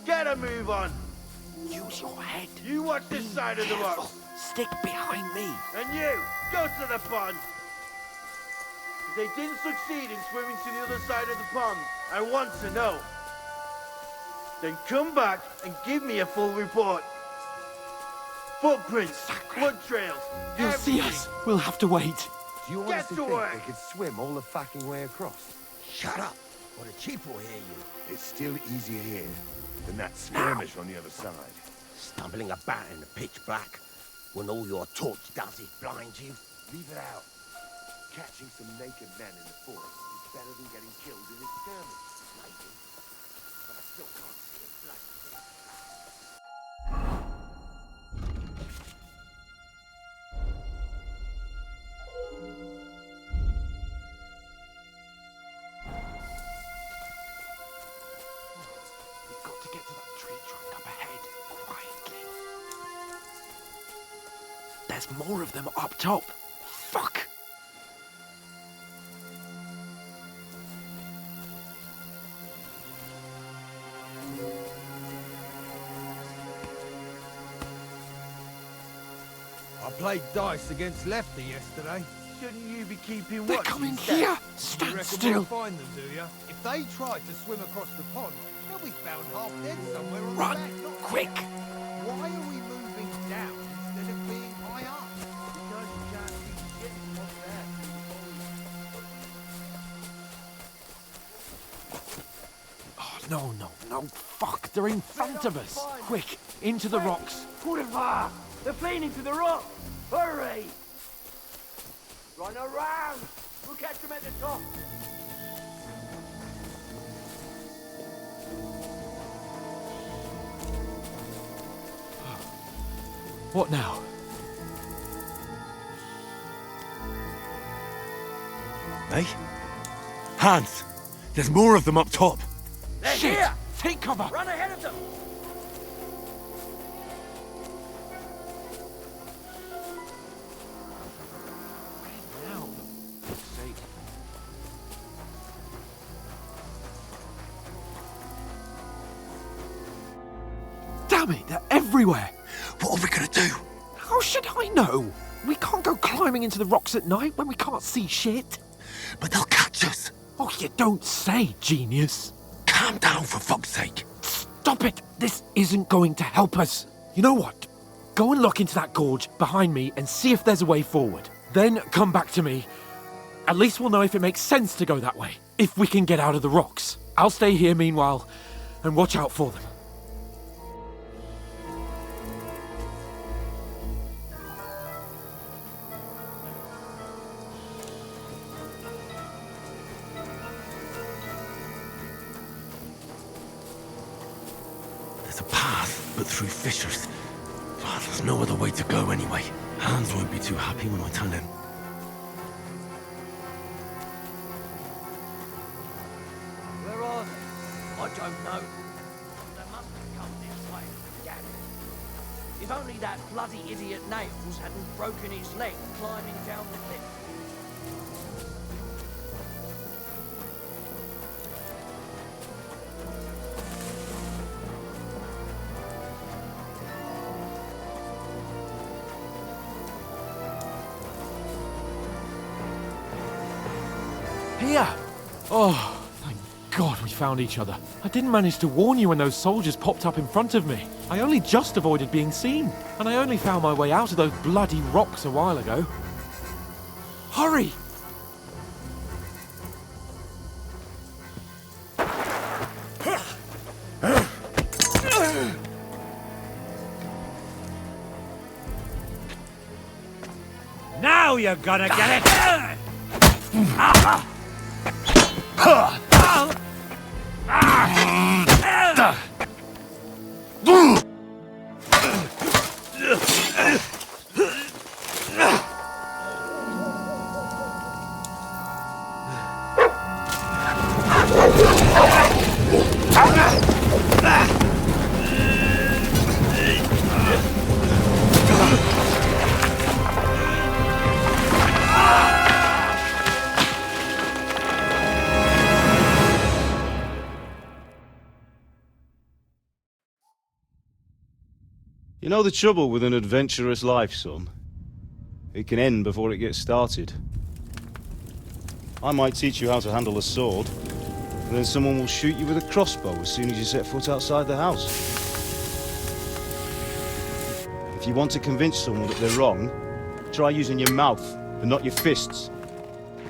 Get a move on. Use your head. You watch this side of the rocks. Stick behind me. And you, go to the pond. If they didn't succeed in swimming to the other side of the pond, I want to know. Then come back and give me a full report. Footprints, blood trails, You'll see us. We'll have to wait. Do you honestly think they could swim all the fucking way across? Shut up, or the chief will hear you. It's still easier here than that skirmish on the other side. Stumbling about in the pitch black, when all your torch does is blind you. Leave it out. Catching some naked men in the forest is better than getting killed in a skirmish. Maybe. But I still can't see a blood. We've got to get to that tree trunk up ahead, quietly. There's more of them up top. Fuck! I played dice against Lefty yesterday. Shouldn't you be keeping watch? They're coming here! You Stand reckon still! we'll find them, do you? If they try to swim across the pond, they'll be found half dead somewhere on Run! the back. Not Quick! Why are we moving down instead of being high up? Because you can't see shit from there. Oh, no. Fuck, they're in front of us. Quick, into the rocks. Boulevard! They're fleeing into the rock! Hurry! Run around! We'll catch them at the top! What now? Hey? Hans! There's more of them up top! They're Shit! here! Take cover! Run ahead of them! Damn it, they're everywhere! What are we gonna do? How should I know? We can't go climbing into the rocks at night when we can't see shit. But they'll catch us! Oh, you don't say, genius. Calm down, for fuck's sake! Stop it! This isn't going to help us. You know what? Go and look into that gorge behind me and see if there's a way forward. Then come back to me. At least we'll know if it makes sense to go that way. If we can get out of the rocks. I'll stay here meanwhile and watch out for them. There's a path, but through fissures. Oh, there's no other way to go anyway. Hans won't be too happy when I tell him. Where are they? I don't know. They must have come this way. Damn it. If only that bloody idiot Nails hadn't broken his leg climbing down the cliff. Here! Oh, thank God we found each other. I didn't manage to warn you when those soldiers popped up in front of me. I only just avoided being seen, and I only found my way out of those bloody rocks a while ago. Hurry! Now you're gonna get it! You know the trouble with an adventurous life, son? It can end before it gets started. I might teach you how to handle a sword, and then someone will shoot you with a crossbow as soon as you set foot outside the house. If you want to convince someone that they're wrong, try using your mouth and not your fists.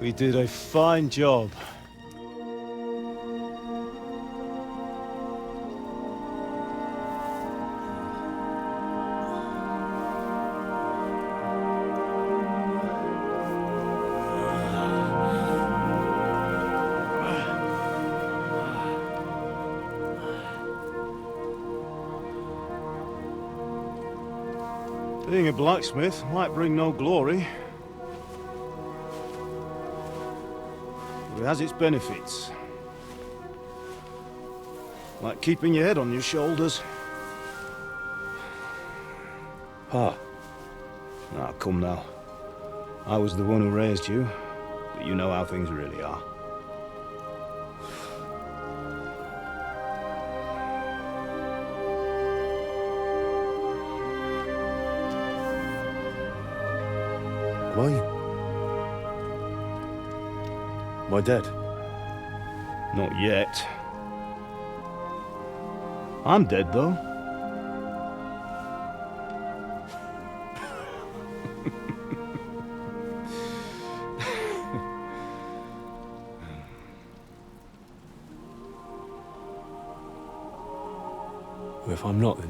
We did a fine job. Being a blacksmith might bring no glory, but it has its benefits. Like keeping your head on your shoulders. Pa. Ah, come now. I was the one who raised you, but you know how things really are. Why? Am I dead? Not yet. I'm dead, though. Well, if I'm not,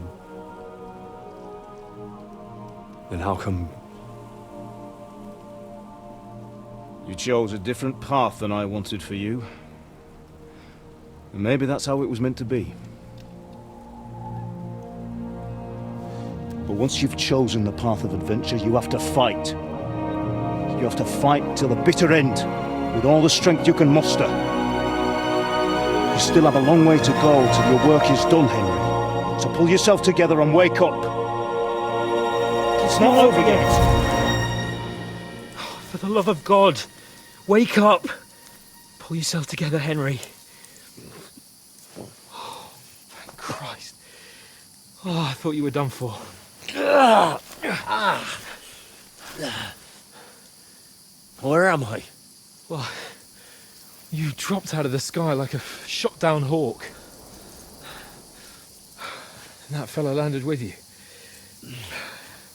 then how come... You chose a different path than I wanted for you. And maybe that's how it was meant to be. But once you've chosen the path of adventure, you have to fight. You have to fight till the bitter end, with all the strength you can muster. You still have a long way to go till your work is done, Henry. So pull yourself together and wake up. It's not over yet. For the love of God, wake up! Pull yourself together, Henry. Oh, thank Christ. Oh, I thought you were done for. Where am I? Well, you dropped out of the sky like a shot-down hawk. And that fella landed with you.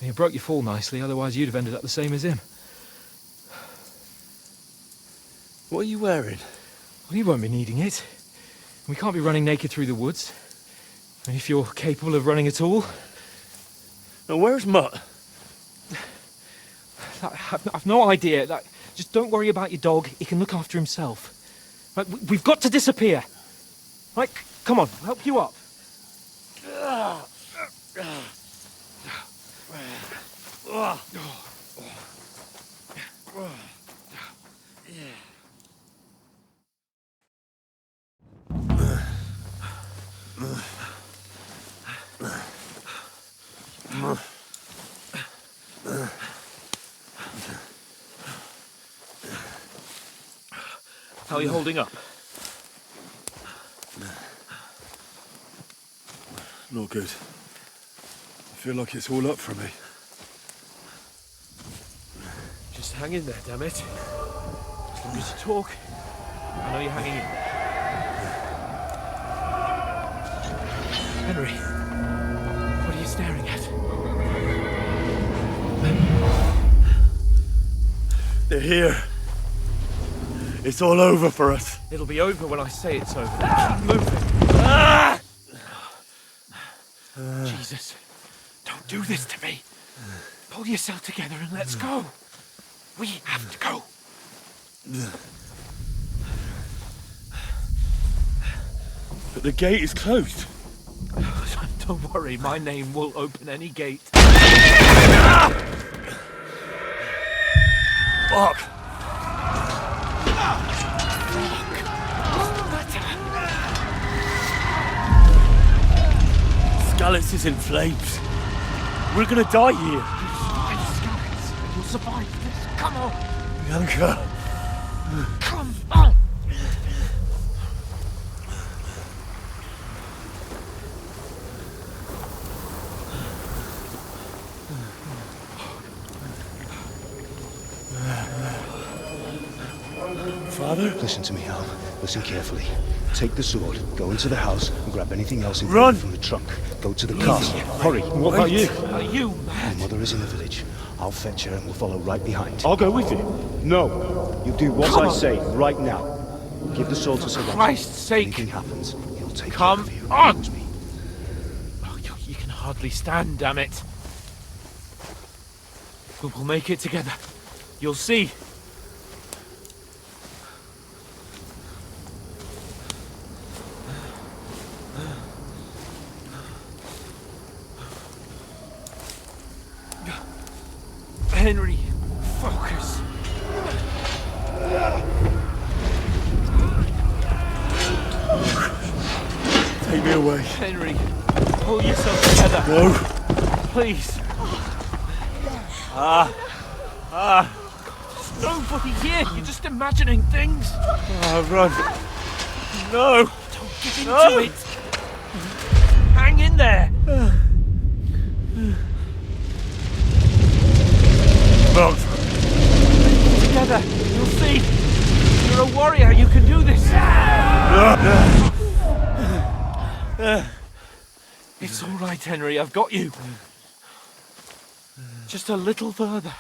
You broke your fall nicely, otherwise you'd have ended up the same as him. What are you wearing? Well, you won't be needing it. We can't be running naked through the woods. And if you're capable of running at all... Now, where's Mutt? I've no idea. Just don't worry about your dog. He can look after himself. Right, we've got to disappear. Right, come on, I'll help you up. How are you holding up? Not good. I feel like it's all up for me. Just hang in there, damn it. As long as you talk, I know you're hanging in. Henry, what are you staring at? They're here. It's all over for us. It'll be over when I say it's over. Keep moving. Jesus, don't do this to me. Pull yourself together and let's go. We have to go. But the gate is closed. Don't worry, my name will open any gate. Fuck. Skalitz is in flames. We're gonna die here. You'll survive this. Come on. Bianca. Come on. Father? Listen to me, Hal. Listen carefully. Take the sword, go into the house, and grab anything else Run! from the trunk. Go to the castle. Hurry. What about you? Are you mad? My mother is in the village. I'll fetch her and we'll follow right behind. I'll go with you. No. You do what Come I on. say, right now. Give the sword to Sir Walter. Christ's sake. If anything happens, he'll take Come care of you. on. Use me. Oh, you can hardly stand, damn it. We'll make it together. You'll see. Henry, focus. Take me away. Henry, pull yourself together. No. Please. There's nobody here. You're just imagining things. Run. No. Don't give into it. Hang in there. Mount. Together. You'll see. You're a warrior. You can do this. It's all right, Henry. I've got you. Just a little further.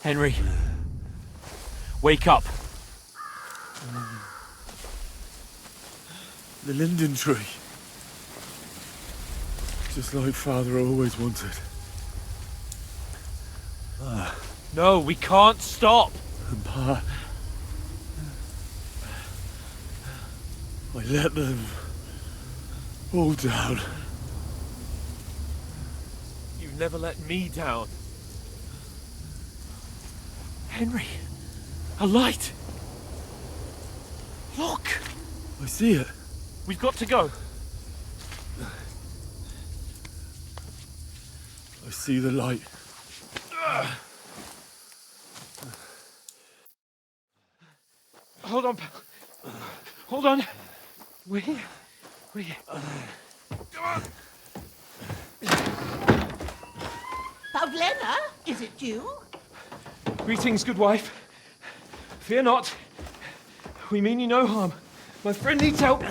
Henry, wake up. The linden tree. Just like Father always wanted. No, we can't stop. And Pa... I let them... all down. You never let me down. Henry, a light. Look. I see it. We've got to go. I see the light. Hold on, pal. Hold on. We're here. Come on. Pavlena, is it you? Greetings, good wife. Fear not. We mean you no harm. My friend needs help.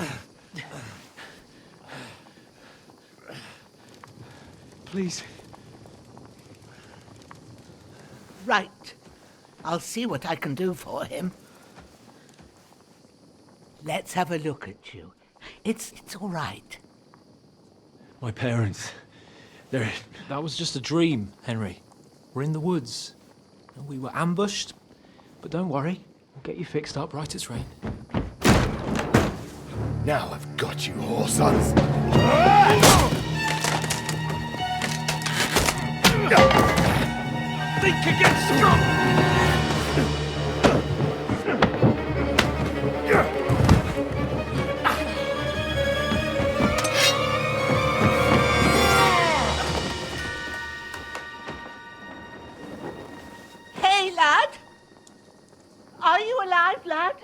Please. Right. I'll see what I can do for him. Let's have a look at you. It's all right. My parents. They're... That was just a dream, Henry. We're in the woods. We were ambushed. But don't worry. We'll get you fixed up right as rain. Now I've got you, whoresons. Think again, scum! Hey, lad! Are you alive, lad?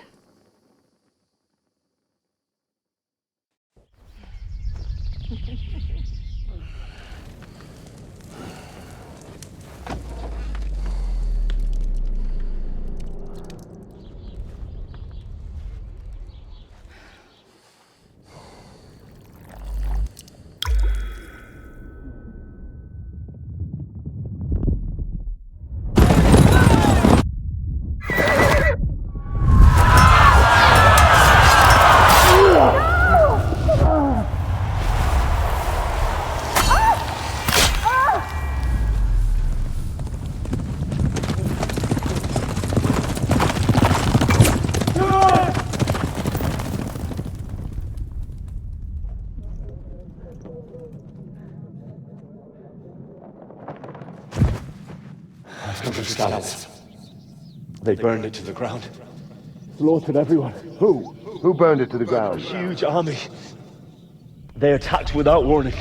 They burned it to the ground. Slaughtered everyone. Who? Who burned it to the ground? Huge army. They attacked without warning.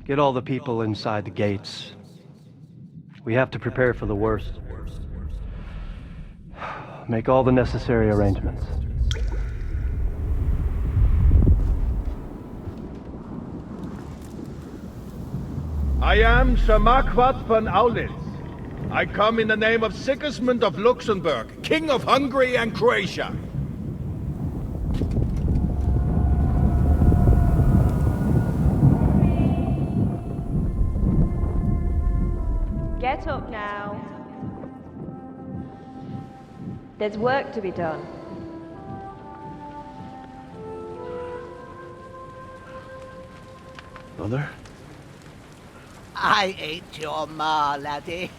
Get all the people inside the gates. We have to prepare for the worst. Make all the necessary arrangements. I am Sir Marquardt von Aulitz. I come in the name of Sigismund of Luxembourg, King of Hungary and Croatia. Get up now. There's work to be done. Mother? I ain't your ma, laddie.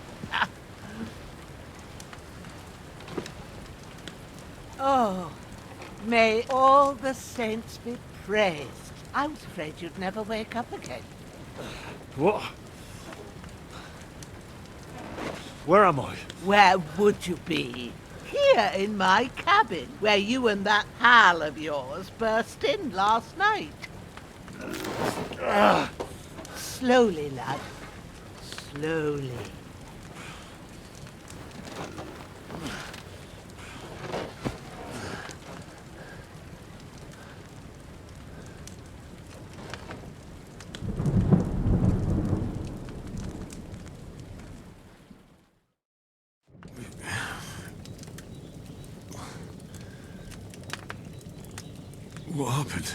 Oh, may all the saints be praised. I was afraid you'd never wake up again. What? Where am I? Where would you be? Here in my cabin, where you and that pal of yours burst in last night. Slowly, lad. Slowly. What happened?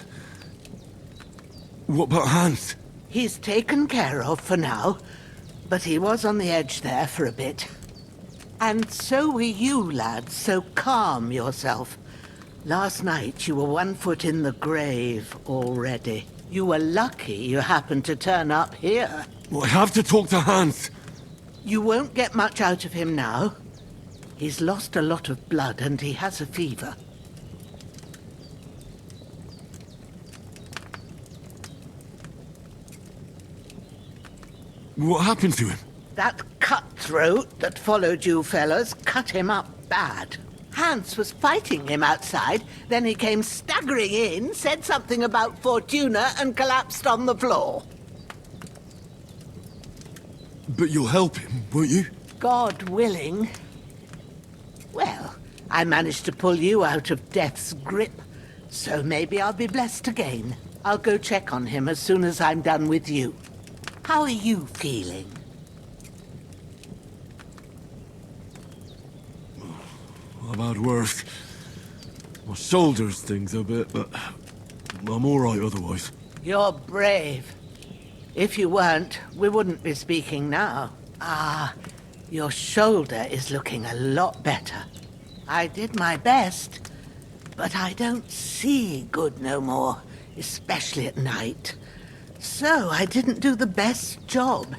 What about Hans? He's taken care of for now, but he was on the edge there for a bit. And so were you, lad, so calm yourself. Last night you were 1 foot in the grave already. You were lucky you happened to turn up here. Well, I have to talk to Hans. You won't get much out of him now. He's lost a lot of blood and he has a fever. What happened to him? That cutthroat that followed you fellas cut him up bad. Hans was fighting him outside, then he came staggering in, said something about Fortuna, and collapsed on the floor. But you'll help him, won't you? God willing. Well, I managed to pull you out of death's grip, so maybe I'll be blessed again. I'll go check on him as soon as I'm done with you. How are you feeling? I've had worse. My shoulder stings a bit, but I'm all right otherwise. You're brave. If you weren't, we wouldn't be speaking now. Ah, your shoulder is looking a lot better. I did my best, but I don't see good no more, especially at night. So I didn't do the best job.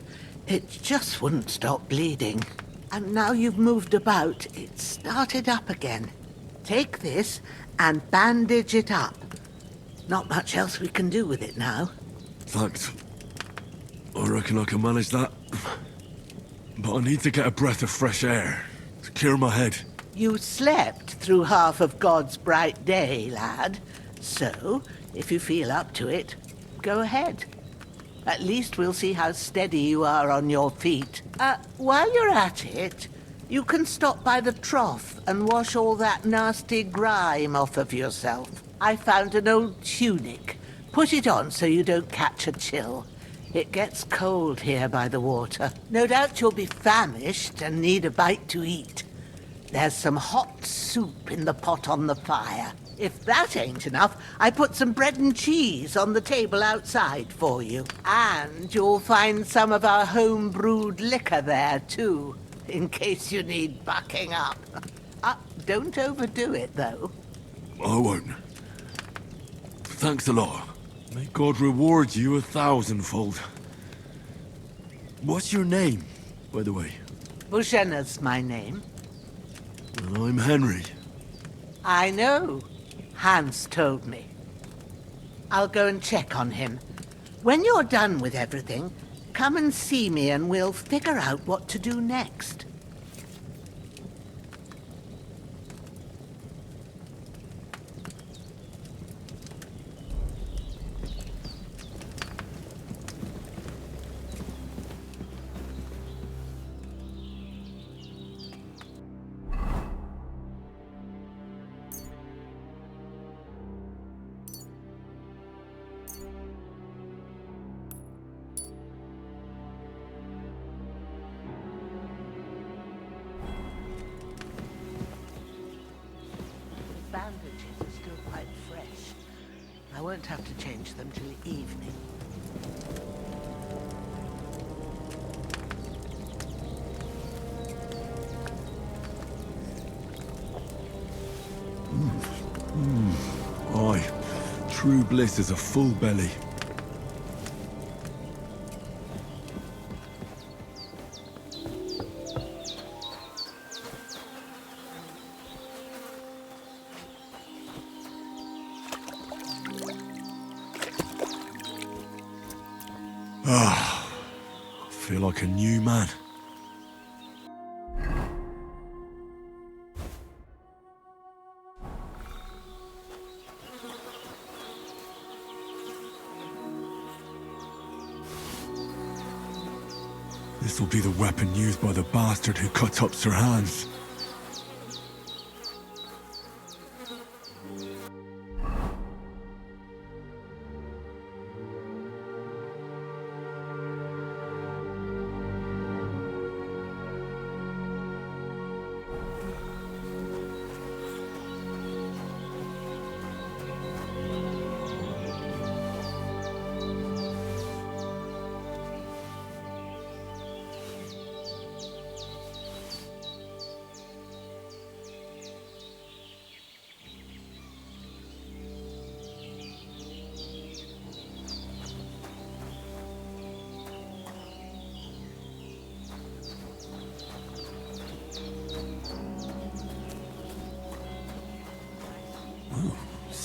It just wouldn't stop bleeding. And now you've moved about, it started up again. Take this and bandage it up. Not much else we can do with it now. Thanks. I reckon I can manage that. But I need to get a breath of fresh air to clear my head. You slept through half of God's bright day, lad. So, if you feel up to it, go ahead. At least we'll see how steady you are on your feet. While you're at it, you can stop by the trough and wash all that nasty grime off of yourself. I found an old tunic. Put it on so you don't catch a chill. It gets cold here by the water. No doubt you'll be famished and need a bite to eat. There's some hot soup in the pot on the fire. If that ain't enough, I put some bread and cheese on the table outside for you. And you'll find some of our home-brewed liquor there, too, in case you need bucking up. Don't overdo it, though. I won't. Thanks a lot. May God reward you 1,000-fold. What's your name, by the way? Bushenna's my name. And I'm Henry. I know. Hans told me. I'll go and check on him. When you're done with everything, come and see me and we'll figure out what to do next. Bandages are still quite fresh. I won't have to change them till evening. Aye, true bliss is a full belly. I feel like a new man. This will be the weapon used by the bastard who cut up Sir Hans.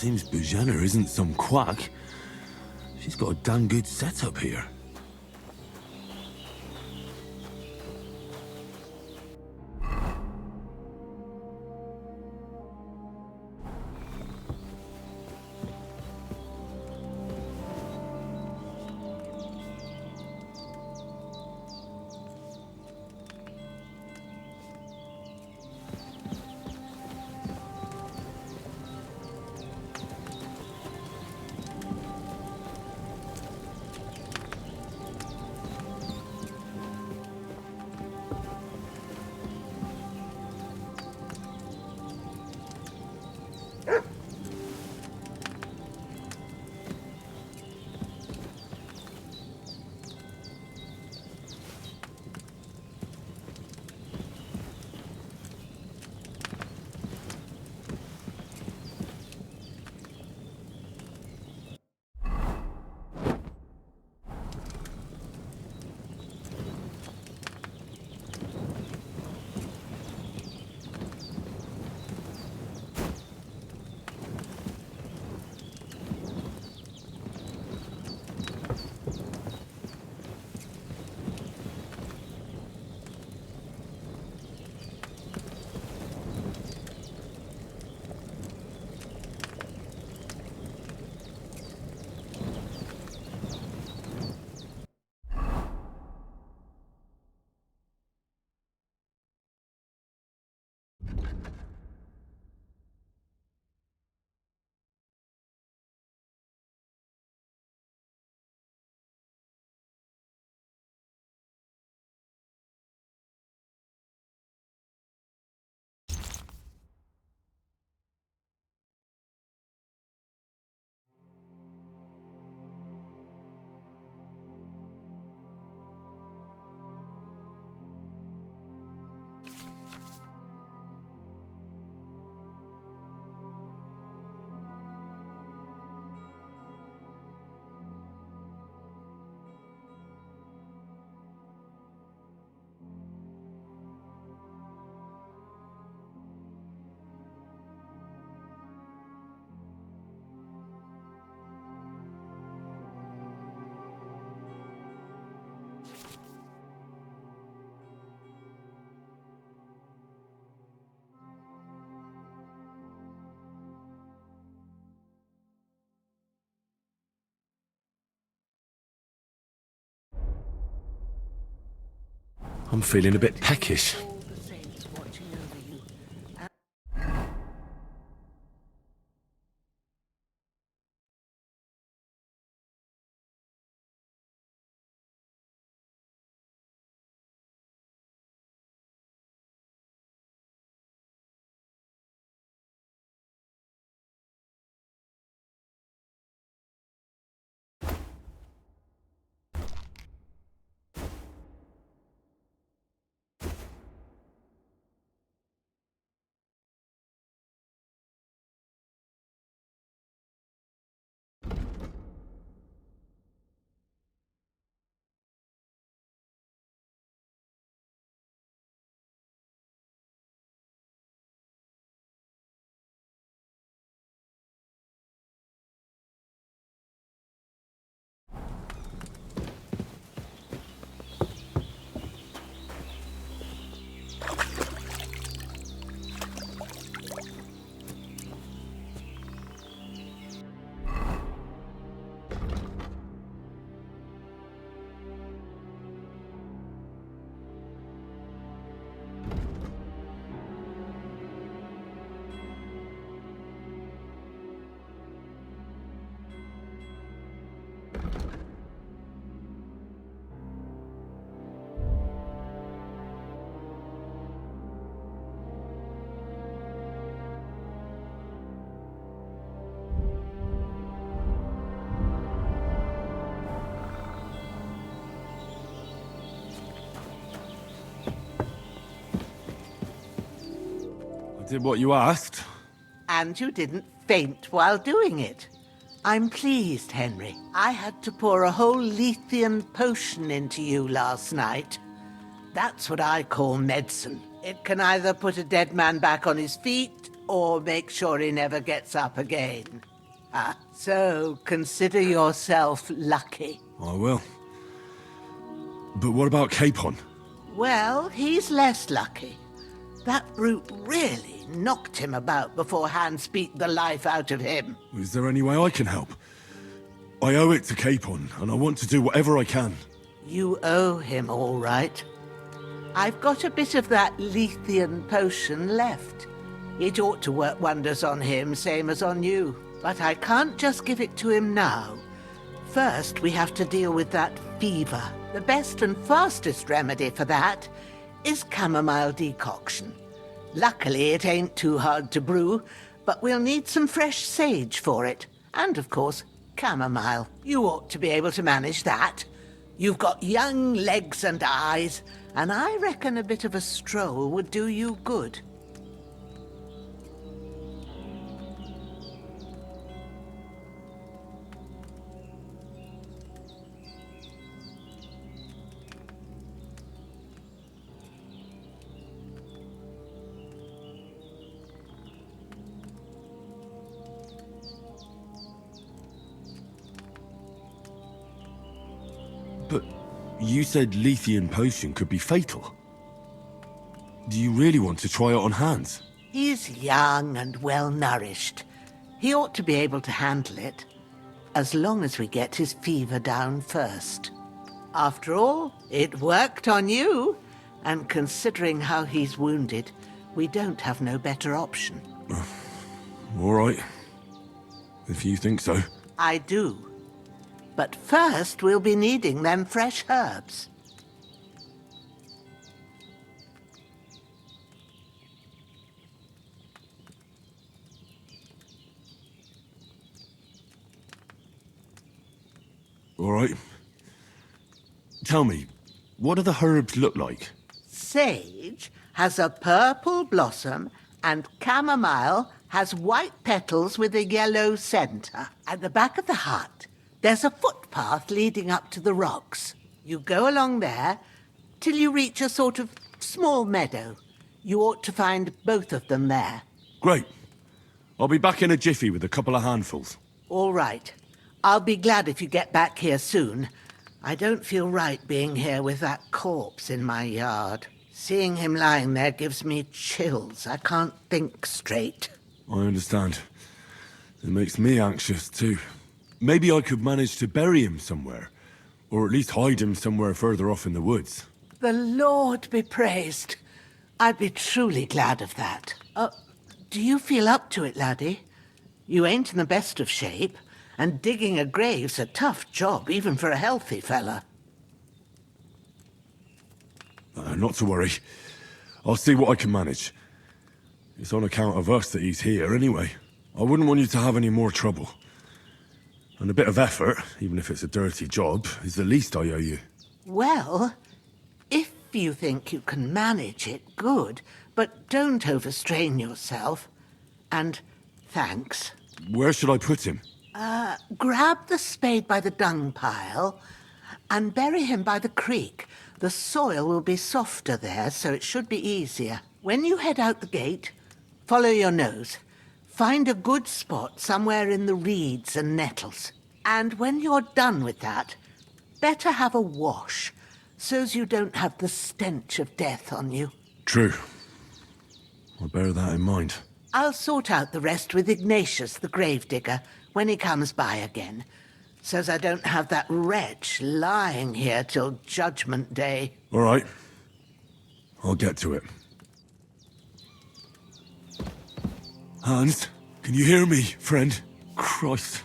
Seems Bujana isn't some quack. She's got a damn good setup here. I'm feeling a bit peckish. I did what you asked. And you didn't faint while doing it. I'm pleased, Henry. I had to pour a whole Lethean potion into you last night. That's what I call medicine. It can either put a dead man back on his feet, or make sure he never gets up again. So, consider yourself lucky. I will. But what about Capon? Well, he's less lucky. That brute really knocked him about before Hans beat the life out of him. Is there any way I can help? I owe it to Capon, and I want to do whatever I can. You owe him, all right. I've got a bit of that Lethean potion left. It ought to work wonders on him, same as on you. But I can't just give it to him now. First, we have to deal with that fever. The best and fastest remedy for that is chamomile decoction. Luckily, it ain't too hard to brew, but we'll need some fresh sage for it. And, of course, chamomile. You ought to be able to manage that. You've got young legs and eyes, and I reckon a bit of a stroll would do you good. But you said Lethean potion could be fatal. Do you really want to try it on Hans? He's young and well-nourished. He ought to be able to handle it, as long as we get his fever down first. After all, it worked on you, and considering how he's wounded, we don't have no better option. All right. If you think so. I do. But first, we'll be needing them fresh herbs. All right. Tell me, what do the herbs look like? Sage has a purple blossom, and chamomile has white petals with a yellow center. At the back of the hut, there's a footpath leading up to the rocks. You go along there till you reach a sort of small meadow. You ought to find both of them there. Great. I'll be back in a jiffy with a couple of handfuls. All right. I'll be glad if you get back here soon. I don't feel right being here with that corpse in my yard. Seeing him lying there gives me chills. I can't think straight. I understand. It makes me anxious too. Maybe I could manage to bury him somewhere. Or at least hide him somewhere further off in the woods. The Lord be praised. I'd be truly glad of that. Do you feel up to it, laddie? You ain't in the best of shape, and digging a grave's a tough job, even for a healthy fella. Not to worry. I'll see what I can manage. It's on account of us that he's here anyway. I wouldn't want you to have any more trouble. And a bit of effort, even if it's a dirty job, is the least I owe you. Well, if you think you can manage it, good, but don't overstrain yourself. And thanks. Where should I put him? Grab the spade by the dung pile and bury him by the creek. The soil will be softer there, so it should be easier. When you head out the gate, follow your nose. Find a good spot somewhere in the reeds and nettles. And when you're done with that, better have a wash, so's you don't have the stench of death on you. True. I'll bear that in mind. I'll sort out the rest with Ignatius, the gravedigger, when he comes by again, so's I don't have that wretch lying here till Judgment Day. All right. I'll get to it. Hans, can you hear me, friend? Christ.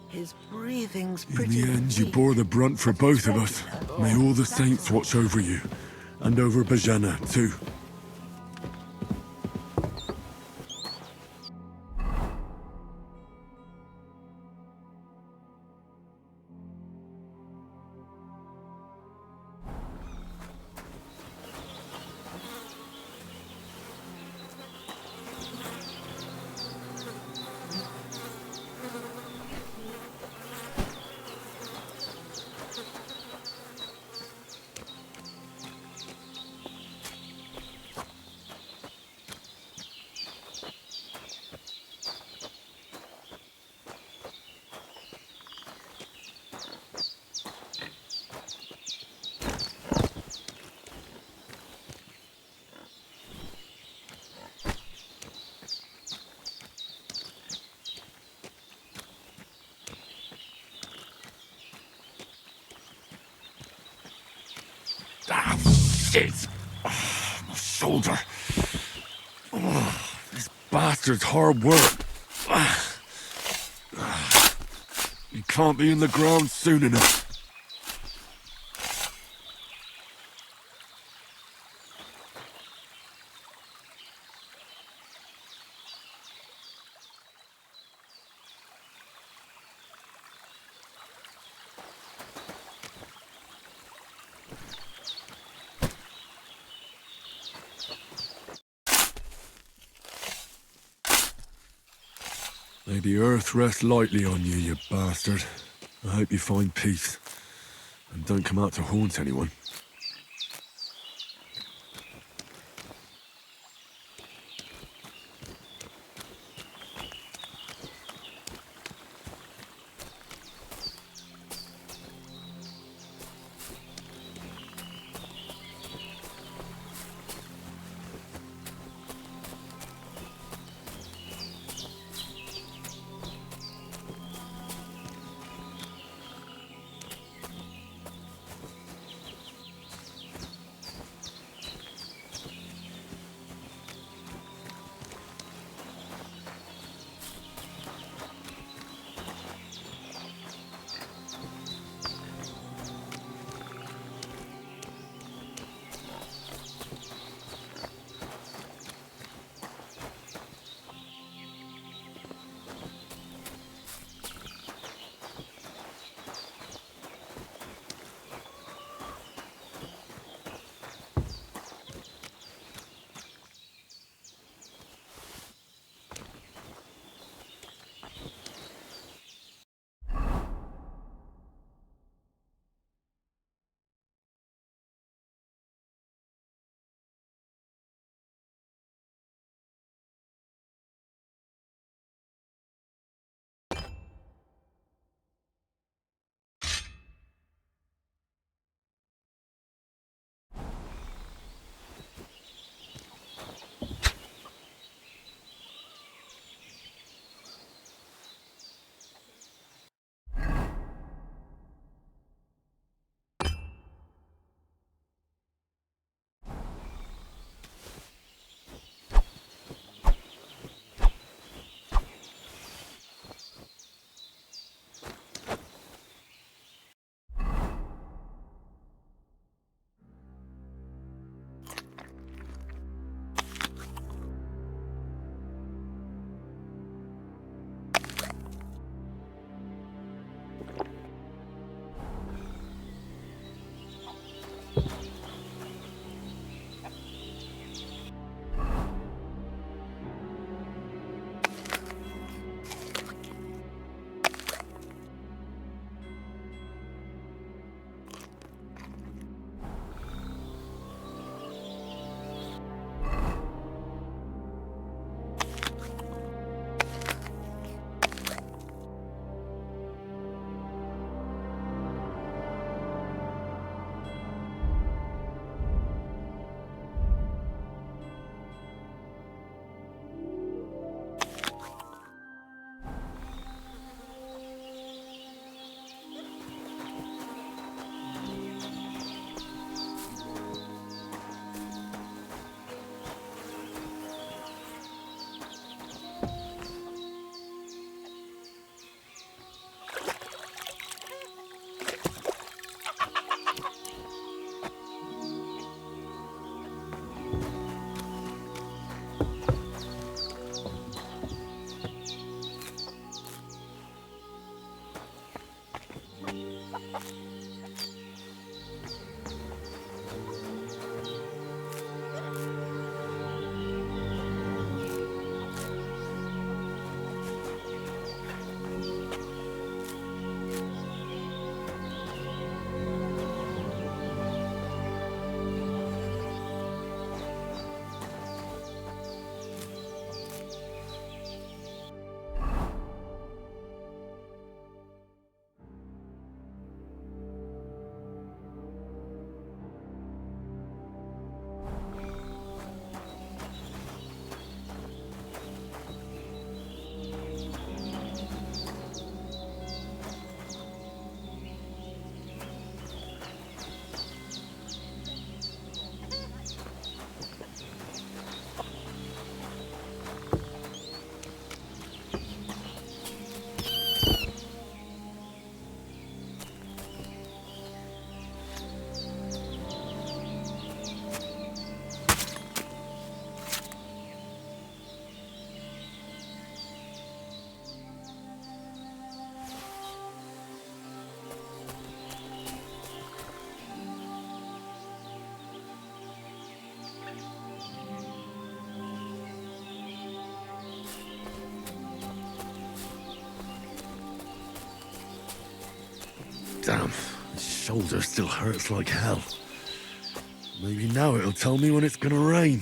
His breathing's In pretty the end, you deep. bore the brunt for both of us. May all the saints watch over you. And over Bajana, too. Shit! Oh, my shoulder. Oh, this bastard's hard work. You can't be in the ground soon enough. May the earth rest lightly on you, you bastard. I hope you find peace. And don't come out to haunt anyone. Damn, his shoulder still hurts like hell. Maybe now it'll tell me when it's gonna rain.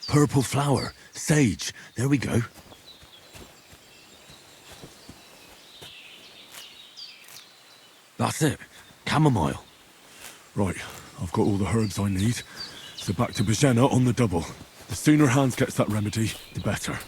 Purple flower, sage, there we go. That's it, chamomile. Right, I've got all the herbs I need. So back to Bohemia on the double. The sooner Hans gets that remedy, the better.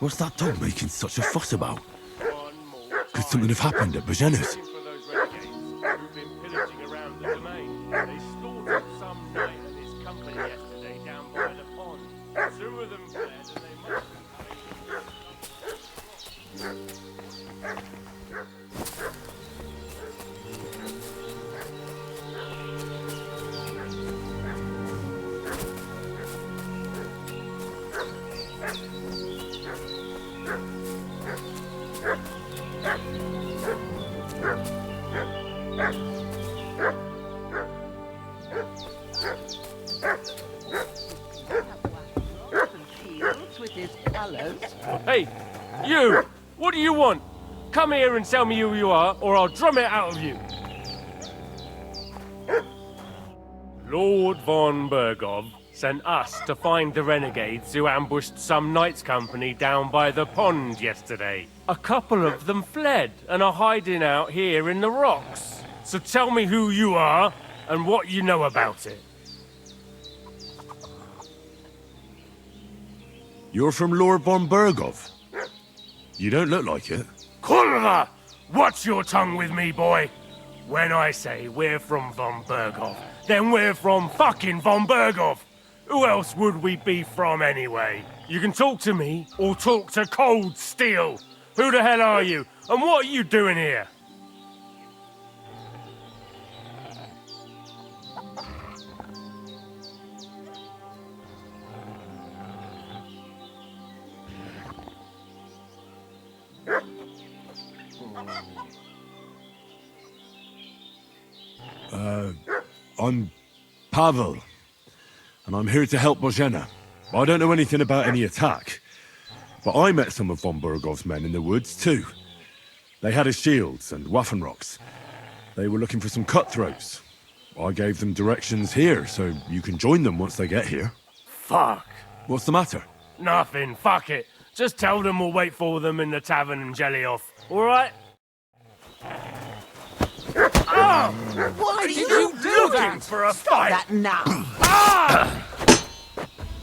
What's that dog making such a fuss about? Could something have happened at Bohemia's? For those renegades who've been pillaging around the domain. They slaughtered some knight and his company yesterday down by the pond. Two of them fled and they must Hey, you! What do you want? Come here and tell me who you are, or I'll drum it out of you. Lord von Bergov sent us to find the renegades who ambushed some knights' company down by the pond yesterday. A couple of them fled and are hiding out here in the rocks. So tell me who you are and what you know about it. You're from Lord von Bergov. You don't look like it. Kurva! Watch your tongue with me, boy. When I say we're from von Bergov, then we're from fucking von Bergov. Who else would we be from anyway? You can talk to me or talk to cold steel. Who the hell are you? And what are you doing here? I'm Pavel, and I'm here to help Bozhena. I don't know anything about any attack, but I met some of von Bergov's men in the woods too. They had his shields and Waffenrocks. They were looking for some cutthroats. I gave them directions here, so you can join them once they get here. Fuck. What's the matter? Nothing, fuck it. Just tell them we'll wait for them in the tavern in Jelioff, alright? Oh! Why did you do that? For a Stop fight? that now! Ah!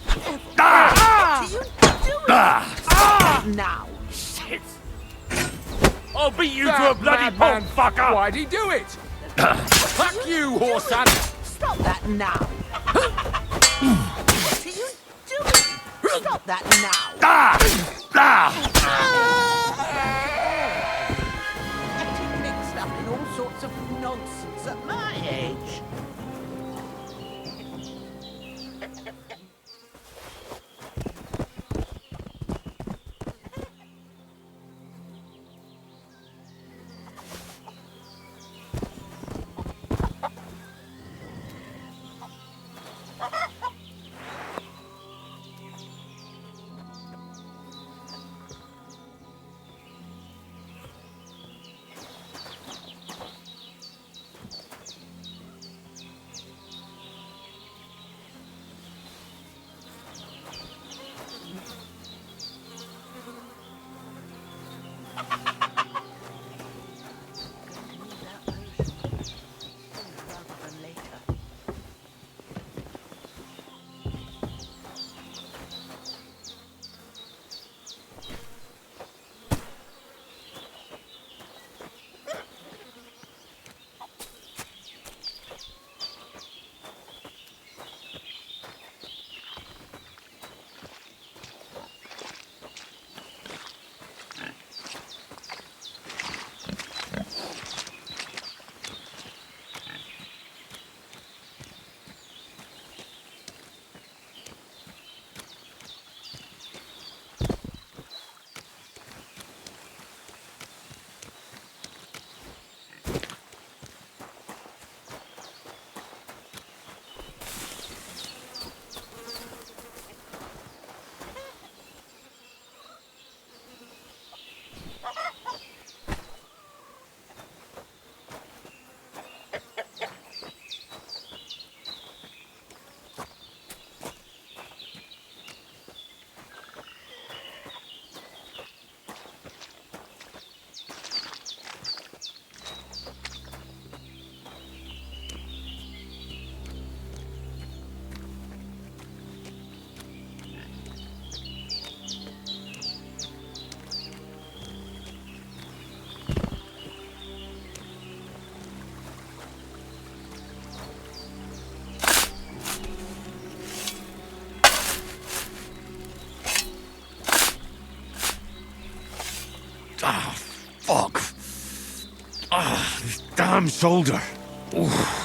What are you doing? Stop it now! Shit! I'll beat you to a bloody pulp, fucker! Why'd he do it? Fuck you, horseson! Stop that now! What are you doing? Stop that now! Getting mixed up in all sorts of nonsense at my age. Ah, fuck. Ah, this damn shoulder. Oof.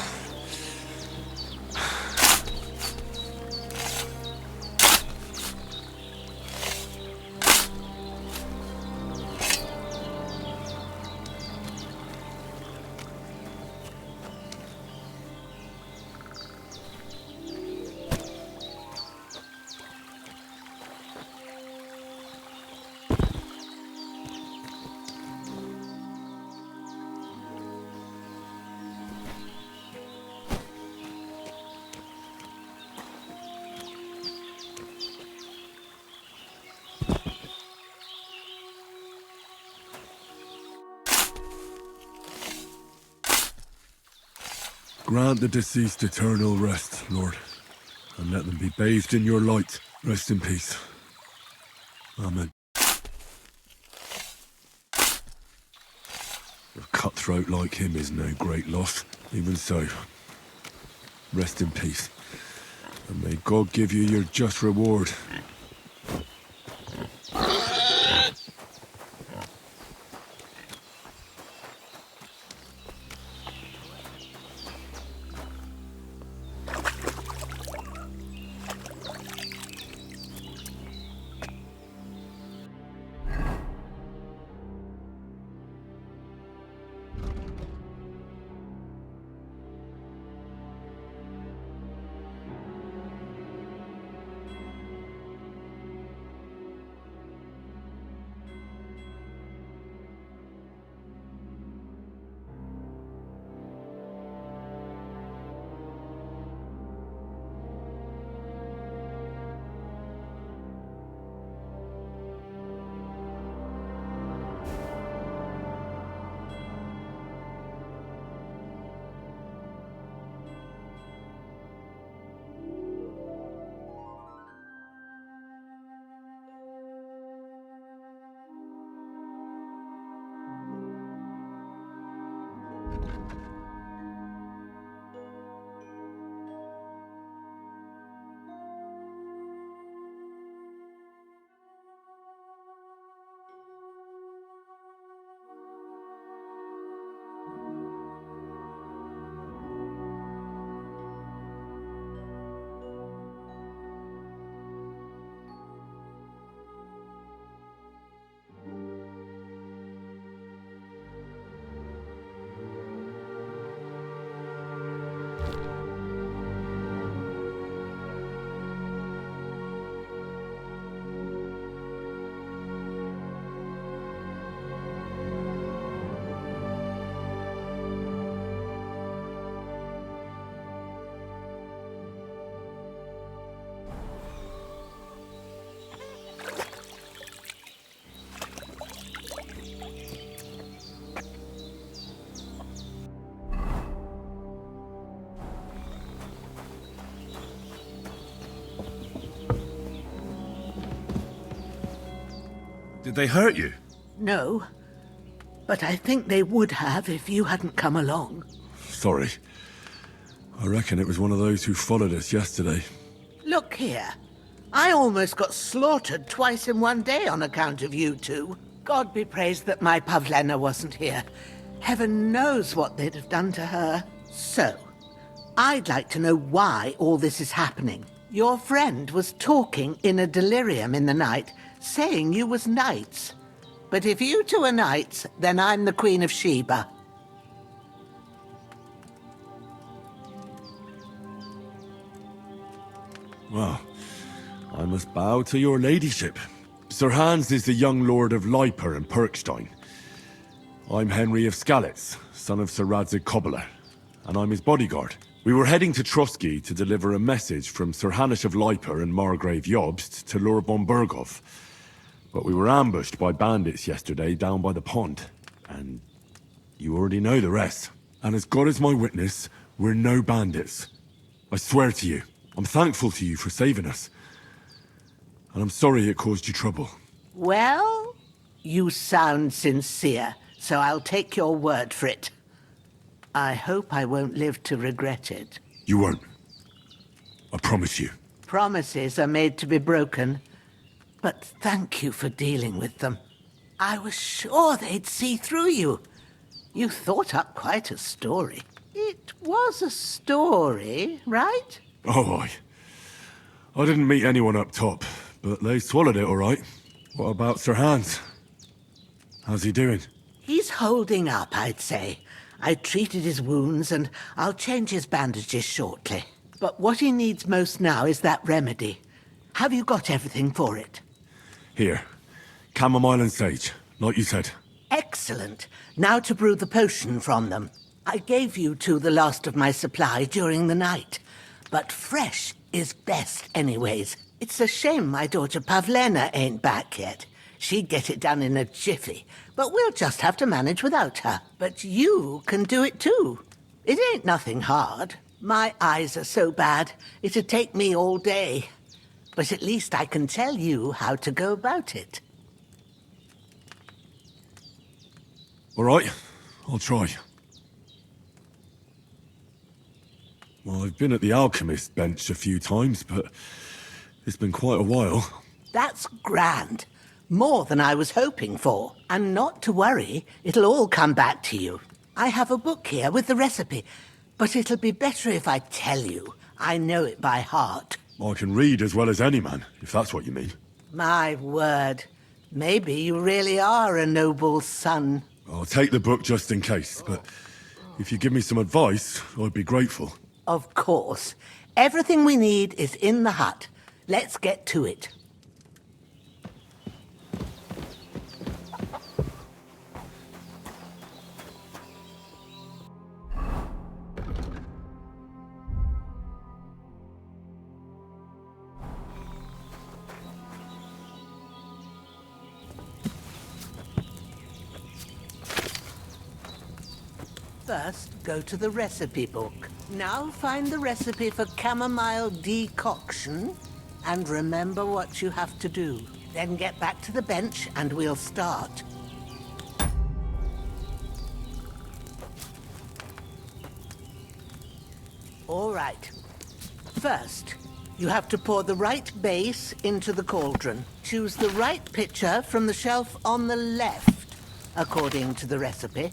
Grant the deceased eternal rest, Lord, and let them be bathed in your light. Rest in peace. Amen. A cutthroat like him is no great loss. Even so, rest in peace. And may God give you your just reward. Did they hurt you? No, but I think they would have if you hadn't come along. Sorry. I reckon it was one of those who followed us yesterday. Look here. I almost got slaughtered twice in one day on account of you two. God be praised that my Pavlena wasn't here. Heaven knows what they'd have done to her. So, I'd like to know why all this is happening. Your friend was talking in a delirium in the night, saying you was knights. But if you two are knights, then I'm the Queen of Sheba. Well, I must bow to your ladyship. Sir Hans is the young lord of Leiper and Perkstein. I'm Henry of Skalitz, son of Sir Radzig Cobbler, and I'm his bodyguard. We were heading to Trotsky to deliver a message from Sir Hanish of Leiper and Margrave Jobst to Lord von Berghoff. But we were ambushed by bandits yesterday down by the pond, and you already know the rest. And as God is my witness, we're no bandits. I swear to you, I'm thankful to you for saving us. And I'm sorry it caused you trouble. Well, you sound sincere, so I'll take your word for it. I hope I won't live to regret it. You won't. I promise you. Promises are made to be broken. But thank you for dealing with them. I was sure they'd see through you. You thought up quite a story. It was a story, right? Oh, I didn't meet anyone up top, but they swallowed it all right. What about Sir Hans? How's he doing? He's holding up, I'd say. I treated his wounds, and I'll change his bandages shortly. But what he needs most now is that remedy. Have you got everything for it? Here. Chamomile and sage, like you said. Excellent. Now to brew the potion from them. I gave you two the last of my supply during the night. But fresh is best anyways. It's a shame my daughter Pavlena ain't back yet. She'd get it done in a jiffy, but we'll just have to manage without her. But you can do it too. It ain't nothing hard. My eyes are so bad, it'd take me all day. But at least I can tell you how to go about it. All right, I'll try. Well, I've been at the alchemist bench a few times, but it's been quite a while. That's grand. More than I was hoping for. And not to worry, it'll all come back to you. I have a book here with the recipe, but it'll be better if I tell you. I know it by heart. I can read as well as any man, if that's what you mean. My word. Maybe you really are a noble son. I'll take the book just in case, but if you give me some advice, I'd be grateful. Of course. Everything we need is in the hut. Let's get to it. First, go to the recipe book. Now find the recipe for chamomile decoction and remember what you have to do. Then get back to the bench and we'll start. All right. First, you have to pour the right base into the cauldron. Choose the right pitcher from the shelf on the left, according to the recipe.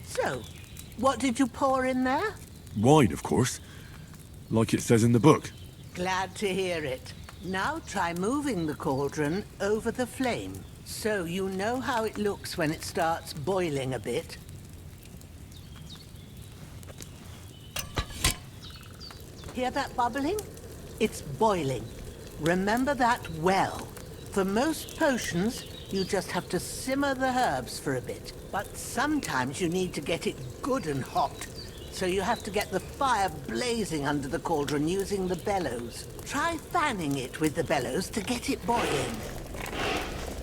So, what did you pour in there? Wine, of course. Like it says in the book. Glad to hear it. Now try moving the cauldron over the flame, so you know how it looks when it starts boiling a bit. Hear that bubbling? It's boiling. Remember that well. For most potions, you just have to simmer the herbs for a bit. But sometimes you need to get it good and hot. So you have to get the fire blazing under the cauldron using the bellows. Try fanning it with the bellows to get it boiling.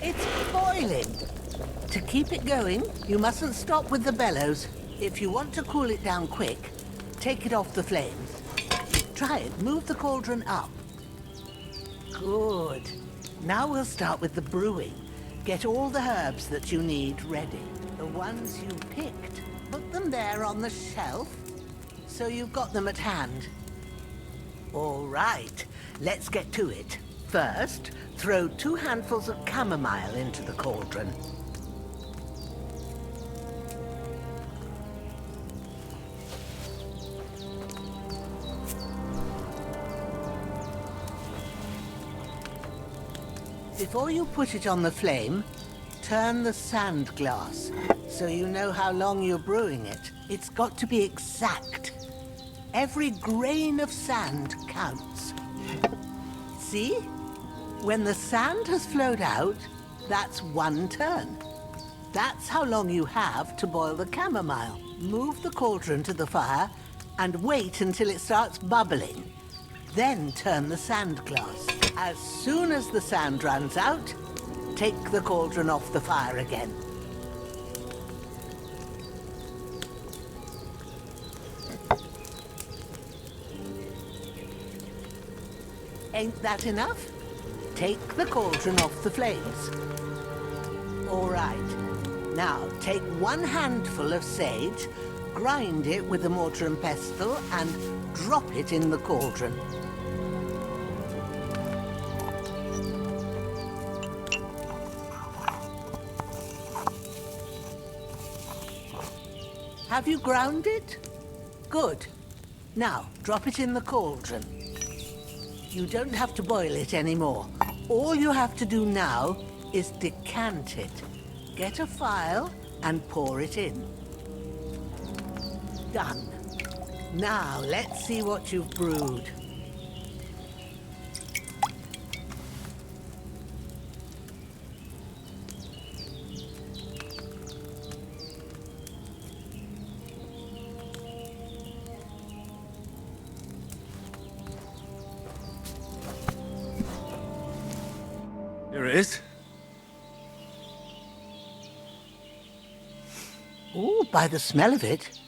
It's boiling. To keep it going, you mustn't stop with the bellows. If you want to cool it down quick, take it off the flames. Try it. Move the cauldron up. Good. Now we'll start with the brewing. Get all the herbs that you need ready. The ones you picked, put them there on the shelf, so you've got them at hand. All right, let's get to it. First, throw 2 handfuls of chamomile into the cauldron. Before you put it on the flame, turn the sand glass, so you know how long you're brewing it. It's got to be exact. Every grain of sand counts. See? When the sand has flowed out, that's 1 turn. That's how long you have to boil the chamomile. Move the cauldron to the fire and wait until it starts bubbling. Then turn the sand glass. As soon as the sand runs out, take the cauldron off the fire again. Ain't that enough? Take the cauldron off the flames. All right. Now, take 1 handful of sage, grind it with a mortar and pestle, and drop it in the cauldron. Have you ground it? Good. Now, drop it in the cauldron. You don't have to boil it anymore. All you have to do now is decant it. Get a phial and pour it in. Done. Now, let's see what you've brewed. it is. Oh, by the smell of it,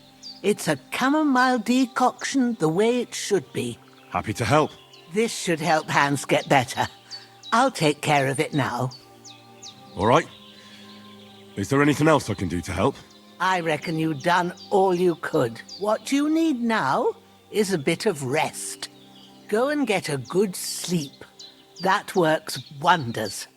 it's a chamomile decoction the way it should be. Happy to help. This should help Hans get better. I'll take care of it now. All right. Is there anything else I can do to help? I reckon you've done all you could. What you need now is a bit of rest. Go and get a good sleep. That works wonders.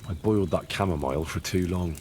I boiled that chamomile for too long.